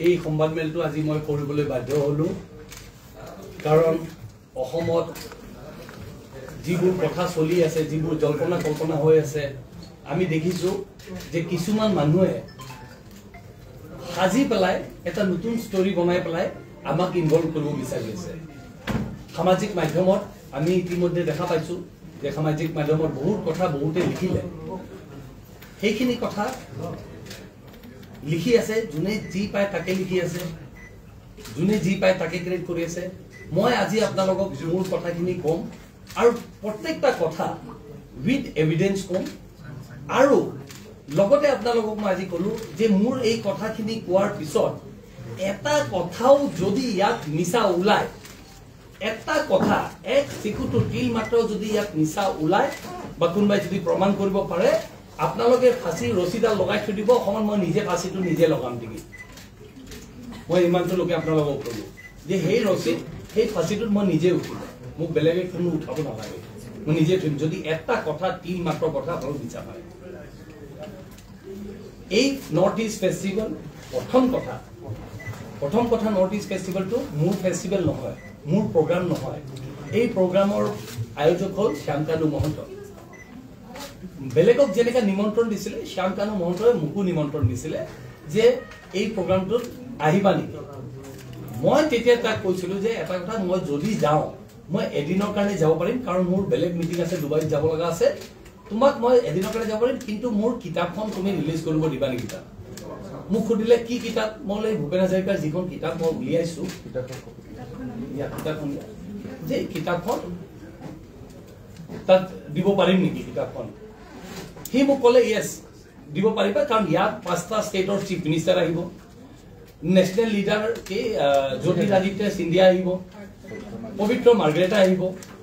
এই সংবাদমেলটো আজি মই কৰিবলৈ বাধ্য হলো কাৰণ অসমত যিবোৰ কথা চলি আছে যিবোৰ জল্পনা কল্পনা হৈ আছে আমি দেখিছো যে কিছুমান মানুহে হাজি পেলাই এটা নতুন ষ্টৰী বনাই পেলাই আমাক ইনভলভ কৰিব বিচাৰি আছে সামাজিক মাধ্যমত আমি ইতিমধ্যে দেখা পাইছো যে সামাজিক মাধ্যমত বহুত কথা বহুতে লিখিলে সেইখিনি কথা লিখি আছে যোনে যি পায় তাকে লিখি আছে যোনে যি পায় তাকে ক্ৰিয়েট কৰি আছে মই আজি আপোনালোকক মোৰ কথাখিনি কম আৰু প্ৰত্যেকটা কথা উইথ এভিডেন্স কম আৰু লগতে আপোনালোকক মই আজি কলো যে মোৰ এই কথাখিনি কোৱাৰ পিছত এটা কথাও যদি ইয়াত মিছা ওলায় এটা কথা এক চিকুটো তিল মাত্ৰ যদি ইয়াত মিছা ওলায় বা কোনোবাই যদি প্ৰমাণ কৰিব পাৰে আপোনালোকে ফাঁসিৰ ৰছীডাল লগাই থৈ দিব অকমান মই নিজে ফাঁসিটো নিজে লগাম নেকি মই ইমানটো লোকে আপোনালোকক কলো যে সেই ৰছী সেই ফাঁসিটোত মই নিজে উঠিম মোক বেলেগে কোনো উঠাব নালাগে মই নিজে উঠিম যদি এটা কথা তিল মাত্ৰ কথা আপোনালোক মিছা পায় এই নৰ্থ ইষ্ট ফেষ্টিভেল প্ৰথম কথা নৰ্থ ইষ্ট ফেষ্টিভেলটো মোৰ ফেষ্টিভেল নহয় মোৰ প্ৰগ্ৰাম নহয় এই প্ৰগ্ৰামৰ আয়োজক হ'ল শ্যামকানু মহন্ত বেলেগক যেনেকা নিমন্ত্ৰণ দিছিলে শ্যামকানু মহন্তই মোকো নিমন্ত্ৰণ দিছিলে যে এই প্ৰগ্ৰামটোত আহিবা নেকি মই তেতিয়া তাক কৈছিলো যে এটা কথা মই যদি যাওঁ মই এদিনৰ কাৰণে যাব পাৰিম কাৰণ মোৰ বেলেগ মিটিং আছে ডুবাইত যাব লগা আছে তোমাক মই এদিনৰ কাৰণে যাব পাৰিম কিন্তু মোৰ কিতাপখন তুমি ৰিলিজ কৰিব দিবা নেকি তাত মোক সুধিলে কি কিতাপ মই ভূপেন হাজৰিকাৰ যিখন কিতাপ মই উলিয়াইছো কিতাপখন যে কিতাপখন তাত দিব পাৰিম নেকি কিতাপখন সি মোক ক'লে ইয়েছ দিব পাৰিবা কাৰণ ইয়াত 5টা ষ্টেটৰ চিফ মিনিষ্টাৰ আহিব নেশ্যনেল লিডাৰ কে জ্যোতিৰাদিত্য সিন্ধিয়া আহিব পবিত্ৰ মাৰ্গ্ৰেটা আহিব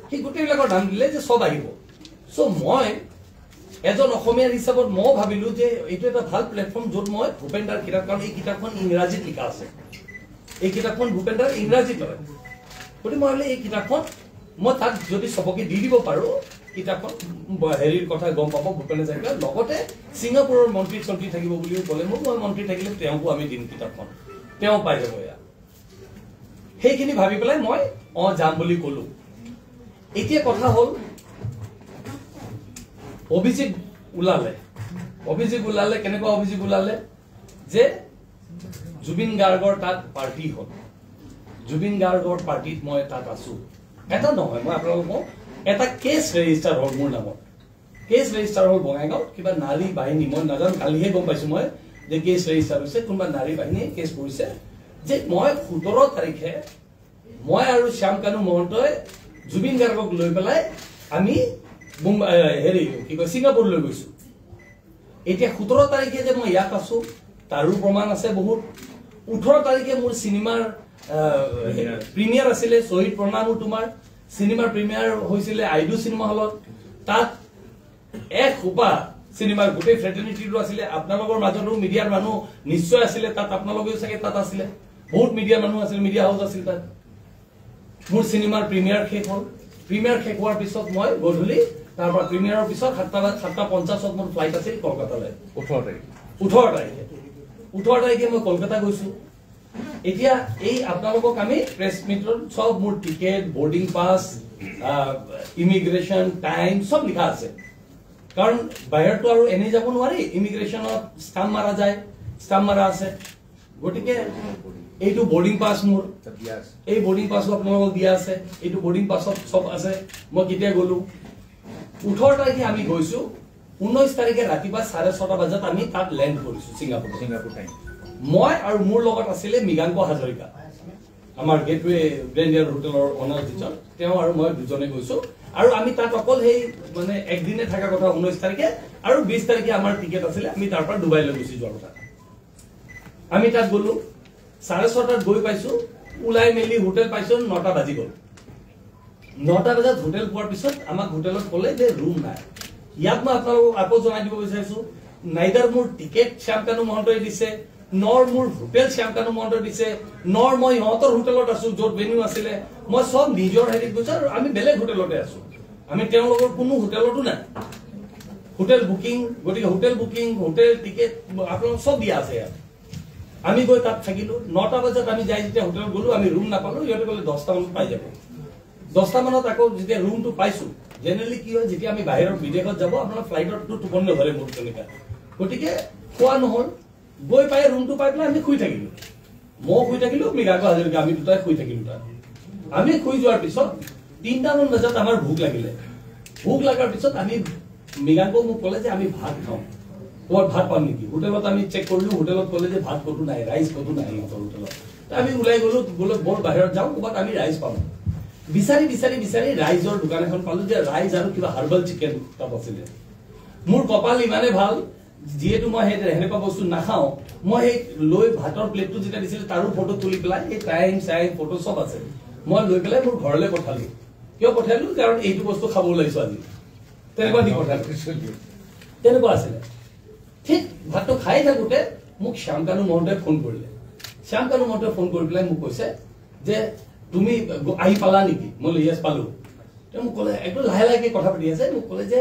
সি গোটেইবিলাকৰ নাম দিলে যে সব আহিব সো মই এজন অসমীয়া হিচাপত মই ভাবিলো যে এইটো এটা ভাল প্লেটফৰ্ম য'ত মই ভূপেন্দাৰ কিতাপ কাৰণ এই কিতাপখন ইংৰাজীত লিখা আছে এই কিতাপখন ভূপেন্দাৰ ইংৰাজীত হয় গতিকে মই এই কিতাপখন মই তাক যদি সবকে দি দিব পাৰো কিতাপখন হেৰিৰ কথা গম পাব ভূপেন হাজৰিকা লগতে ছিংগাপুৰৰ মন্ত্ৰী চন্ত্ৰী থাকিব বুলিও ক'লে মোক মই মন্ত্ৰী থাকিলে তেওঁকো আমি দিম কিতাপখন তেওঁ পাই যাব এয়া সেইখিনি ভাবি পেলাই মই যাম বুলি ক'লো এতিয়া কথা হ'ল অভিযোগ ওলালে কেনেকুৱা অভিযোগ ওলালে যে জুবিন গাৰ্গৰ তাত পাৰ্টি হ'ল জুবিন গাৰ্গৰ পাৰ্টিত মই তাত আছো এটা নহয় মই আপোনালোকক এটা কেছ ৰেজিষ্টাৰ হ'ল মোৰ নামত কেছ ৰেজিষ্টাৰ হ'ল বঙাইগাঁৱত কিবা নাৰী বাহিনী মই নাজানো কালিহে গম পাইছো মই যে কেছ ৰেজিষ্টাৰ হৈছে কোনোবা নাৰী বাহিনীয়ে কেছ কৰিছে যে মই 17 তাৰিখে মই আৰু শ্যামকানু মহন্তই জুবিন গাৰ্গক লৈ পেলাই আমি হেৰি কি কয় ছিংগাপুৰ লৈ গৈছো এতিয়া 17 তাৰিখে যে মই ইয়াত আছো তাৰো প্ৰমাণ আছে বহুত 18 তাৰিখে মোৰ চিনেমাৰ প্ৰিমিয়াৰ আছিলে শহীদ প্ৰণামো তোমাৰ চিনেমাৰ প্ৰিমিয়াৰ হৈছিলে আইডু চিনেমা হলত তাত এক হোপা চিনেমাৰ গোটেই ফ্ৰেটাৰ্নিটিটো আছিলে আপোনালোকৰ মাজতো মিডিয়াৰ মানুহ নিশ্চয় আছিলে তাত আপোনালোকেও চাগে তাত আছিলে বহুত মিডিয়াৰ মানুহ আছিল মিডিয়া হাউচ আছিল তাত মোৰ চিনেমাৰ প্ৰিমিয়াৰ শেষ হ'ল প্ৰিমিয়াৰ শেষ হোৱাৰ পিছত মই গধূলি তাৰপৰা প্ৰিমিয়াৰৰ পিছত 7:50 মোৰ ফ্লাইট আছিল কলকাতালৈ 18 তাৰিখে মই কলকাতা গৈছো এতিয়া এই আপোনালোকক আমি প্ৰেছ মিটত সব মোৰ টিকেট বোৰ্ডিং পাছ ইমিগ্ৰেশ্যন টাইম সব লিখা আছে কাৰণ বাহিৰতো আৰু এনে যাব নোৱাৰি ইমিগ্ৰেশ্যনত ষ্টাম্প মাৰা যায় ষ্টাম্প মাৰা আছে গতিকে এইটো বোৰ্ডিং পাছ মোৰ এই বোৰ্ডিং পাছো আপোনালোকক দিয়া আছে এইটো বোৰ্ডিং পাছত সব আছে মই কেতিয়া গলো 18 তাৰিখে আমি গৈছো 19 তাৰিখে ৰাতিপুৱা 6:30 বজাত আমি তাত লেণ্ড কৰিছো ছিংগাপুৰ টাইম মই আৰু মোৰ লগত আছিলে মৃগাংক হাজৰিকা আমাৰ গেটৱে গ্ৰেণ্ডিয়াৰ হোটেলৰ অনাৰ যিজন তেওঁ আৰু মই দুজনে গৈছো আৰু আমি তাত অকল সেই মানে একদিনে থকা কথা 19 তাৰিখে আৰু 20 তাৰিখে আমাৰ টিকেট আছিলে আমি তাৰ পৰা ডুবাইলৈ গুচি যোৱাৰ কথা আমি তাত গলো 6:30 গৈ পাইছো উলাই মেলি হোটেল পাইছো 9টা বাজি গ'ল 9টা বজাত হোটেল পোৱাৰ পিছত আমাক হোটেলত ক'লে যে ৰুম নাই ইয়াত মই আপোনালোকক আকৌ জনাই দিব বিচাৰিছো নাইদাৰ মোৰ টিকেট শ্যামকানু মহন্তই দিছে নৰ মোৰ হোটেল শ্যামকানু মহন্তই দিছে নৰ মই ইহঁতৰ হোটেলত আছো য'ত ভেনিউ আছিলে মই সব নিজৰ হেৰিত গৈছো আৰু আমি বেলেগ হোটেলতে আছো আমি তেওঁলোকৰ কোনো হোটেলতো নাই হোটেল বুকিং গতিকে হোটেল বুকিং হোটেল টিকেট আপোনালোক সব দিয়া আছে ইয়াত আমি গৈ তাত থাকিলো 9টা বজাত আমি যাই যেতিয়া হোটেলত গলো আমি ৰুম নাপালো ইহঁতে ক'লে 10টা মানত পাই যাব 10টা মানত আকৌ যেতিয়া ৰুমটো পাইছো জেনেৰেলি কি হয় যেতিয়া আমি বাহিৰৰ বিদেশত যাব আপোনাৰ ফ্লাইটতো টোপনি নধৰে মোৰ তেনেকা গতিকে খোৱা নহল গৈ পাই ৰুমটো পাই পেলাই আমি শুই থাকিলো মই শুই থাকিলো মৃগাংক হাজৰিকা আমি দুটাই শুই থাকিলো তাত আমি শুই যোৱাৰ পিছত 3টা মান বজাত আমাৰ ভোক লাগিলে ভোক লাগাৰ পিছত আমি মৃগাংক মোক ক'লে যে আমি ভাত খাওঁ তোমার ভাত পাম নেকি হোটেলত আমি চেক করলো হোটেলত কলে যে ভাত কতো নাই রাইস কতো নাই হোটেলত আমি ওলাই গলো বল বাহিৰত যাওঁ ক'বাত আমি ৰাইস পাম বিচাৰি বিচাৰি বিচাৰি ৰাইজৰ দোকান এখন পালো যে ৰাইস আৰু কিবা হাৰ্বাল চিকেন তাত আছিলে মোৰ কপাল ইমানে ভাল যিহেতু মই হেনেকুৱা বস্তু নাখাওঁ মই এই লৈ ভাতৰ প্লেটটো যেটা দিছিল তাৰো ফটো তুলি পেলাই এই টাইম চাই ফটো সব আছে মই লৈ পেলাই মোৰ ঘৰলৈ পঠালো কিয় পঠালো কাৰণ এইটো বস্তু খাব ওলাইছো আজি তেনেকুৱা দি পঠালো তেনেকুৱা আছিলে ঠিক ভাতটো খাই থাকোতে মোক শ্যামকানু মহন্তই ফোন কৰিলে শ্যামকানু মহন্তই ফোন কৰি পেলাই মোক কৈছে যে তুমি আহি পালা নেকি মই ইয়েছ পালো তেওঁ মোক ক'লে একদম লাহে লাহে কথা পাতি আছে মোক ক'লে যে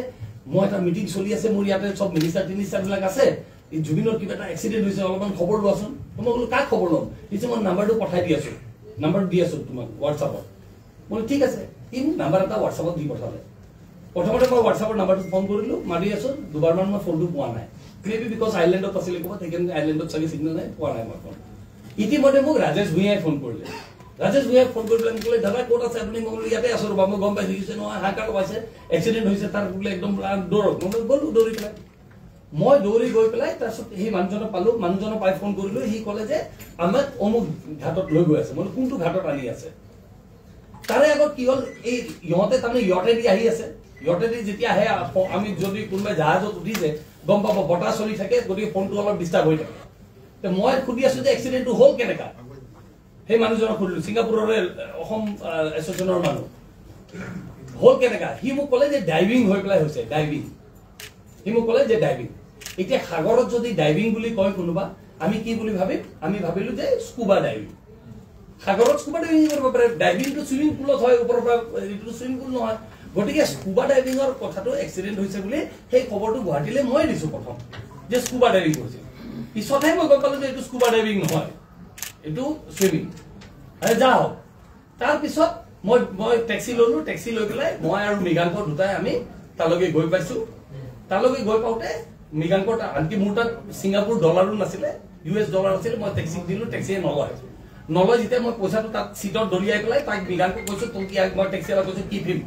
মই এটা মিটিং চলি আছে মোৰ ইয়াতে সব মিনিষ্টাৰ বিলাক আছে এই জুবিনৰ কিবা এটা এক্সিডেন্ট হৈছে অলপমান খবৰ লোৱাচোন মই ক'লো কাক খবৰ ল'ম পিছে মই নাম্বাৰটো পঠাই দি আছো নাম্বাৰ দি আছো তোমাক হোৱাটছআপত মই ঠিক আছে ই মোক নাম্বাৰ এটা হোৱাটছআপত দি পঠালে প্ৰথমতে মই হোৱাটছআপৰ নাম্বাৰটো ফোন কৰিলো মাৰি আছো দুবাৰমান মই ফোনটো পোৱা নাই maybe because island of asile ko theken island of sagi signal nai poa nai ma phone ইতিমধ্যে মোক ৰাজেশ ভুঁইয়াই ফোন কৰিলে ৰাজেশ ভুঁইয়াই ফোন কৰি পেলাই ক'লে দাদা ক'ত আছে আপুনি মই ইয়াতে আছো ৰবা মই গম পাইছো যে নহয় হাকাৰ পাইছে এক্সিডেন্ট হৈছে তাৰ বোলে একদম দৌৰক মই গলো দৌৰি পেলাই মই দৌৰি গৈ পেলাই তাৰপিছত সেই মানুহজনক পালো মানুহজনক পাই ফোন কৰিলো সি ক'লে যে আমাক অমুক ঘাটত লৈ গৈ আছে মই কোনটো ঘাটত আনি আছে তাৰে আগত কি হ'ল এই ইহঁতে তাৰমানে ইয়টেদি আহি আছে ইয়টেদি যেতিয়া আহে আমি যদি কোনোবাই জাহাজত উঠিছে গম পাব বটা চলি থাকে গতিকে ফোনটো অলপ ডিষ্টাৰ্ব হৈ থাকে তো মই খুদি আছো যে এক্সিডেন্টটো হ'ল কেনেকা সেই মানুহজনক খুদিলো সিংগাপুৰৰ অসম এছ'চিয়েশ্যনৰ মানুহ হ'ল কেনেকা সি মোক ক'লে যে ডাইভিং হৈ পেলাই হৈছে ডাইভিং সি মোক ক'লে যে ডাইভিং এতিয়া সাগৰত যদি ডাইভিং বুলি কয় কোনোবা আমি কি বুলি ভাবিম আমি ভাবিলো যে স্কুবা ডাইভিং সাগৰত স্কুবা ডাইভিং কৰিব পাৰে ডাইভিংটো চুইমিং পুলত হয় ওপৰৰ পৰা এইটো চুইমিং পুল নহয় গতিকে স্কুবা ডাইভিঙৰ কথাটো এক্সিডেন্ট হৈছে বুলি সেই খবৰটো গুৱাহাটীলৈ মই দিছো প্ৰথম যে স্কুবা ডাইভিং হৈছে পিছতহে মই গম পালো যে এইটো স্কুবা ডাইভিং নহয় এইটো চুইমিং আৰে যাও তাৰ পিছত মই টেক্সি ললো টেক্সি লৈ পেলাই মই আৰু মৃগাংক দুটাই আমি তালৈকে গৈ পাইছো তালৈকে গৈ পাওঁতে মৃগাংক আনকি মোৰ তাত ছিংগাপুৰ ডলাৰো নাছিলে US ডলাৰ আছিলে মই টেক্সি দিলো টেক্সিয়ে নলয় যেতিয়া মই পইচাটো তাত সিটত দলিয়াই পেলাই তাক মৃগাংক কৈছো তুমি কি মই টেক্সিৱালা কৈছো কি ফিল্ম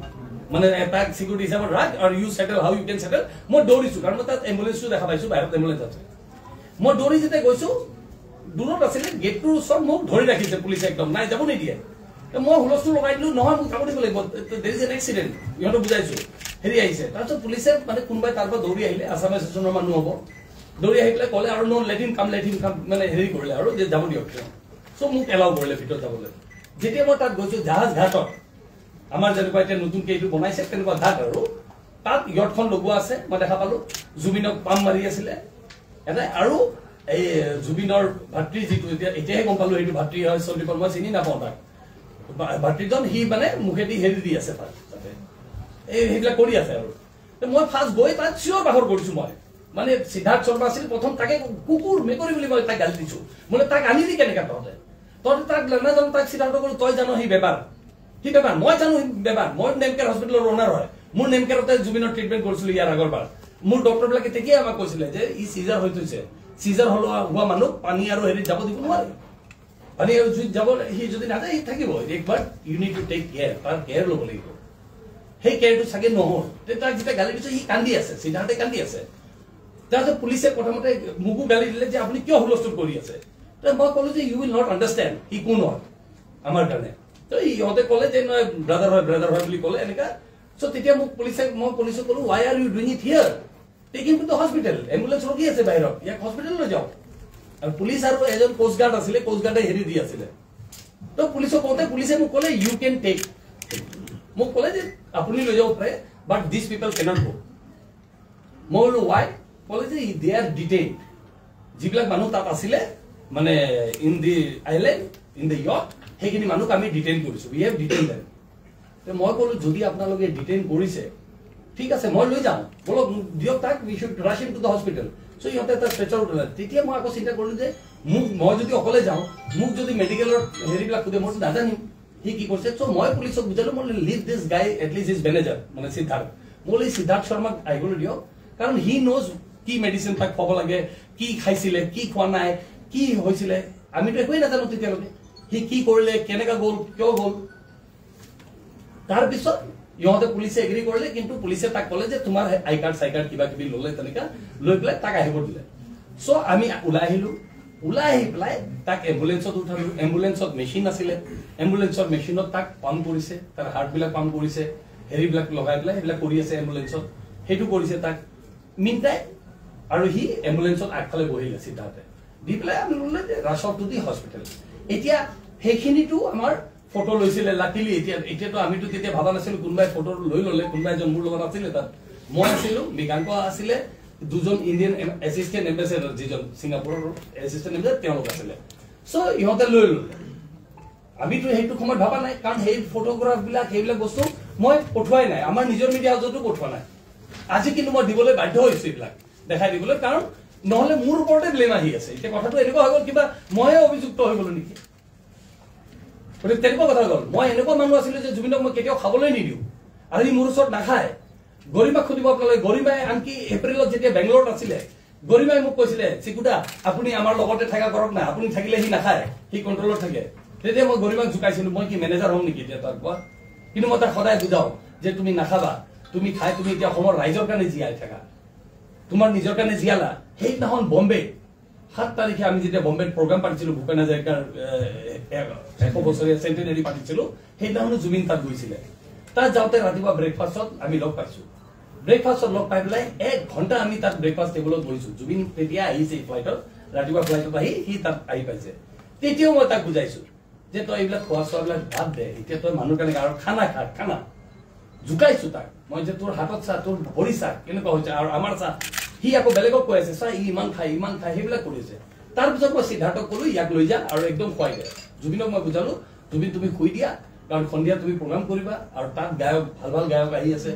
মানে এটা সিকিউৰিটি হিচাপত ৰাখ আৰু ইউ সেটেল হাউ ইউ কেন সেটেল মই দৌৰিছো কাৰণ মই তাত এম্বুলেন্সটো দেখা পাইছো বাহিৰত এম্বুলেন্স আছে মই দৌৰি যেতিয়া গৈছো দূৰত আছিলে গেটটোৰ ওচৰত মোক ধৰি ৰাখিছে পুলিচে একদম নাই যাব নিদিয়ে মই হুলস্থুল লগাই দিলো নহয় মোক যাব দিব লাগিব দেৰ ইজ এন এক্সিডেন্ট ইহঁতক বুজাইছো হেৰি আহিছে তাৰপিছত পুলিচে মানে কোনোবাই তাৰ পৰা দৌৰি আহিলে আছাম এছ'চিয়েশ্যনৰ মানুহ হ'ব দৌৰি আহি পেলাই ক'লে আৰু ন লেট হিম কাম মানে হেৰি কৰিলে আৰু যে যাব দিয়ক চ' মোক এলাউ কৰিলে ভিতৰত যাবলৈ যেতিয়া মই তাত গৈছো জাহাজ ঘাটত আমাৰ যেনেকুৱা এতিয়া নতুনকে এইটো বনাইছে তেনেকুৱা ঘাট আৰু তাত ইয়টখন লগোৱা আছে মই দেখা পালো জুবিনক পাম মাৰি আছিলে এটা আৰু এই জুবিনৰ ভাতৃ যিটো এতিয়াহে গম পালো সেইটো ভাতৃ হয় সন্দীপৰ মই চিনি নাপাওঁ তাক ভাতৃজন সি মানে মুখেদি হেৰি দি আছে তাতে এই সেইবিলাক কৰি আছে আৰু মই ফাৰ্ষ্ট গৈ তাত চিঞৰ বাখৰ কৰিছো মই মানে সিদ্ধাৰ্থ শৰ্মা আছিল প্ৰথম তাকে কুকুৰ মেকুৰী বুলি মই তাক গালি দিছো মানে তাক আনিলি কেনেকা তহঁতে তাক নাজানো তাক সিদ্ধাৰ্থ কৰো তই জানো সি বেপাৰ মই জানো বেমাৰ মই নেমকেয়াৰ হস্পিটেলৰ অনাৰ হয় মোৰ নেমকেয়াৰতে জুবিনৰ ট্ৰিটমেণ্ট কৰিছিলো ইয়াৰ আগৰবাৰ মোৰ ডক্টৰ বিলাকে তেতিয়াই আমাক কৈছিলে যে ই চিজাৰ হৈ থৈছে চিজাৰ হোৱা মানুহ পানী আৰু হেৰিত যাব দিব নোৱাৰে পানী আৰু জুইত যাব সি যদি নাযায় সি থাকিব একবাৰ you need to take care তাৰ কেয়াৰ ল'ব লাগিব সেই কেয়াৰটো চাগে নহ'ল তাক যেতিয়া গালি দিছে সি কান্দি আছে সিদ্ধাৰ্থে কান্দি আছে তাৰপিছত পুলিচে প্ৰথমতে মোকো গালি দিলে যে আপুনি কিয় হুলস্থুল কৰি আছে মই ক'লো যে ইউ উইল নট আণ্ডাৰষ্টেণ্ড সি কোন হয় আমাৰ কাৰণে তো ইহঁতে ক'লে যে নহয় ব্ৰাদাৰ হয় বুলি ক'লে এনেকা চ' তেতিয়া মোক মই পুলিচক ক'লো why are you doing it here take him to the hospital ambulance ৰখি আছে বাহিৰত ইয়াক হস্পিটেললৈ যাওক আৰু পুলিচ আৰু এজন কোষ্ট গাৰ্ড আছিলে কোষ্ট গাৰ্ডে হেৰি দি আছিলে তো পুলিচক কওঁতে পুলিচে মোক ক'লে ইউ কেন টেক মোক ক'লে যে আপুনি লৈ যাব পাৰে বাট দিছ পিপল কেনট গো মই বোলো ৱাই ক'লে যে দে আৰ ডিটেইনড যিবিলাক মানুহ তাত আছিলে মানে in the island in the yacht সেইখিনি মানুহক আমি ডিটেইন কৰিছো উই হেভ ডিটেইন দেম মই ক'লো যদি আপোনালোকে ডিটেইন কৰিছে ঠিক আছে মই লৈ যাওঁ বলক দিয়ক তাক we should rush him to the hospital চ' ইহঁতে এটা ষ্ট্ৰেচাৰ উঠালে তেতিয়া মই আকৌ চিন্তা কৰিলো যে মোক মই যদি অকলে যাওঁ মোক যদি মেডিকেলৰ হেৰিবিলাক সোধে মই নাজানিম সি কি কৰিছে চ' মই পুলিচক বুজালো মই লিভ দিছ গাই এটলিষ্ট ইজ মেনেজাৰ মানে সিদ্ধাৰ্থ মই সিদ্ধাৰ্থ শৰ্মাক আহিবলৈ দিয়ক কাৰণ হি ন'জ কি মেডিচিন তাক খুৱাব লাগে কি খাইছিলে কি খোৱা নাই কি হৈছিলে আমিতো একোৱেই নাজানো তেতিয়ালৈকে সি কি কৰিলে কেনেকা গ'ল কিয় গ'ল তাৰপিছত ইহঁতে পুলিচে এগ্ৰী কৰিলে কিন্তু পুলিচে তাক ক'লে যে তোমাৰ আই কাৰ্ড চাই কাৰ্ড কিবা কিবি ল'লে তেনেকা লৈ পেলাই তাক আহিব দিলে চ' আমি ওলাই আহিলো ওলাই আহি পেলাই তাক এম্বুলেন্সত উঠালো এম্বুলেন্সত মেচিন আছিলে এম্বুলেন্সৰ মেচিনত তাক পাম্প কৰিছে তাৰ হাৰ্টবিলাক পাম্প কৰিছে হেৰিবিলাক লগাই পেলাই সেইবিলাক কৰি আছে এম্বুলেন্সত সেইটো কৰিছে তাক মিনটাই আৰু সি এম্বুলেন্সত আগফালে বহিলে সিদ্ধাৰ্থে দি পেলাই আমি ল'লে যে ৰাসৱটোদি হস্পিটেল এতিয়া সেইখিনিতো আমাৰ ফটো লৈছিলে লাকিলি এতিয়াতো আমিতো তেতিয়া ভাবা নাছিলো কোনোবাই ফটো লৈ ল'লে কোনোবা এজন মোৰ লগত আছিলে তাত মই আছিলো মৃগাংক আছিলে দুজন ইণ্ডিয়ান এছিষ্টেণ্ট এম্বেচেডৰ যিজন ছিংগাপুৰৰ এছিষ্টেণ্ট এম্বেচেডৰ তেওঁলোক আছিলে চ' ইহঁতে লৈ ল'লে আমিতো সেইটো সময়ত ভাবা নাই কাৰণ সেই ফটোগ্ৰাফবিলাক সেইবিলাক বস্তু মই পঠোৱাই নাই আমাৰ নিজৰ মিডিয়া হাউচতো পঠোৱা নাই আজি কিন্তু মই দিবলৈ বাধ্য হৈছো এইবিলাক দেখাই দিবলৈ কাৰণ নহলে মোৰ ওপৰতে ব্লেম আহি আছে এতিয়া কথাটো এনেকুৱা হৈ গ'ল কিবা ময়ে অভিযুক্ত হৈ গ'লো নেকি গতিকে তেনেকুৱা কথা গ'ল মই এনেকুৱা মানুহ আছিলো যে জুবিনক মই কেতিয়াও খাবলৈ নিদিওঁ আৰু সি মোৰ ওচৰত নাখায় গৰিমাক সুধিব আপোনালোকে গৰিমাই আনকি এপ্ৰিলত যেতিয়া বেংগলোৰত আছিলে গৰিমাই মোক কৈছিলে চিকুদা আপুনি আমাৰ লগতে থাকা কৰক না আপুনি থাকিলে সি নাখায় সি কণ্ট্ৰলত থাকে তেতিয়া মই গৰিমাক জোকাইছিলো মই কি মেনেজাৰ হ'ম নেকি এতিয়া তাৰ কোৱা কিন্তু মই তাক সদায় বুজাও যে তুমি নাখাবা তুমি খাই তুমি এতিয়া অসমৰ ৰাইজৰ কাৰণে জীয়াই থাকা তোমাৰ নিজৰ কাৰণে জীয়ালা সেইদিনাখন বম্বে 7 তাৰিখে আমি যেতিয়া বম্বেত প্ৰগ্ৰাম পাতিছিলো ভূপেন হাজৰিকাৰ 100 বছৰীয়া চেণ্টেনাৰী পাতিছিলো সেইদিনাখনো জুবিন তাত গৈছিলে তাত যাওঁতে ৰাতিপুৱা ব্ৰেকফাষ্টত আমি লগ পাইছো ব্ৰেকফাষ্টত লগ পাই পেলাই 1 ঘণ্টা আমি তাত ব্ৰেকফাষ্ট টেবুলত বহিছো জুবিন তেতিয়া আহিছে ফ্লাইটত ৰাতিপুৱা ফ্লাইটত আহি সি তাত আহি পাইছে তেতিয়াও মই তাক বুজাইছো যে তই এইবিলাক খোৱা চোৱাবিলাক বাদ দে এতিয়া তই মানুহ কাৰণে আৰু খানা খা খানা জোকাইছো তাক মই যে তোৰ হাতত চা তোৰ ভৰি চা কেনেকুৱা হৈছে আৰু আমাৰ চা সি আকৌ বেলেগক কৈ আছে চা ইমান খাই সেইবিলাক কৰিছে তাৰপিছত মই সিদ্ধাৰ্থক ক'লো ইয়াক লৈ যা আৰু একদম খুৱাই দে জুবিনক মই বুজালো জুবিন তুমি শুই দিয়া কাৰণ সন্ধিয়া তুমি প্ৰগ্ৰাম কৰিবা আৰু তাত গায়ক ভাল ভাল গায়ক আহি আছে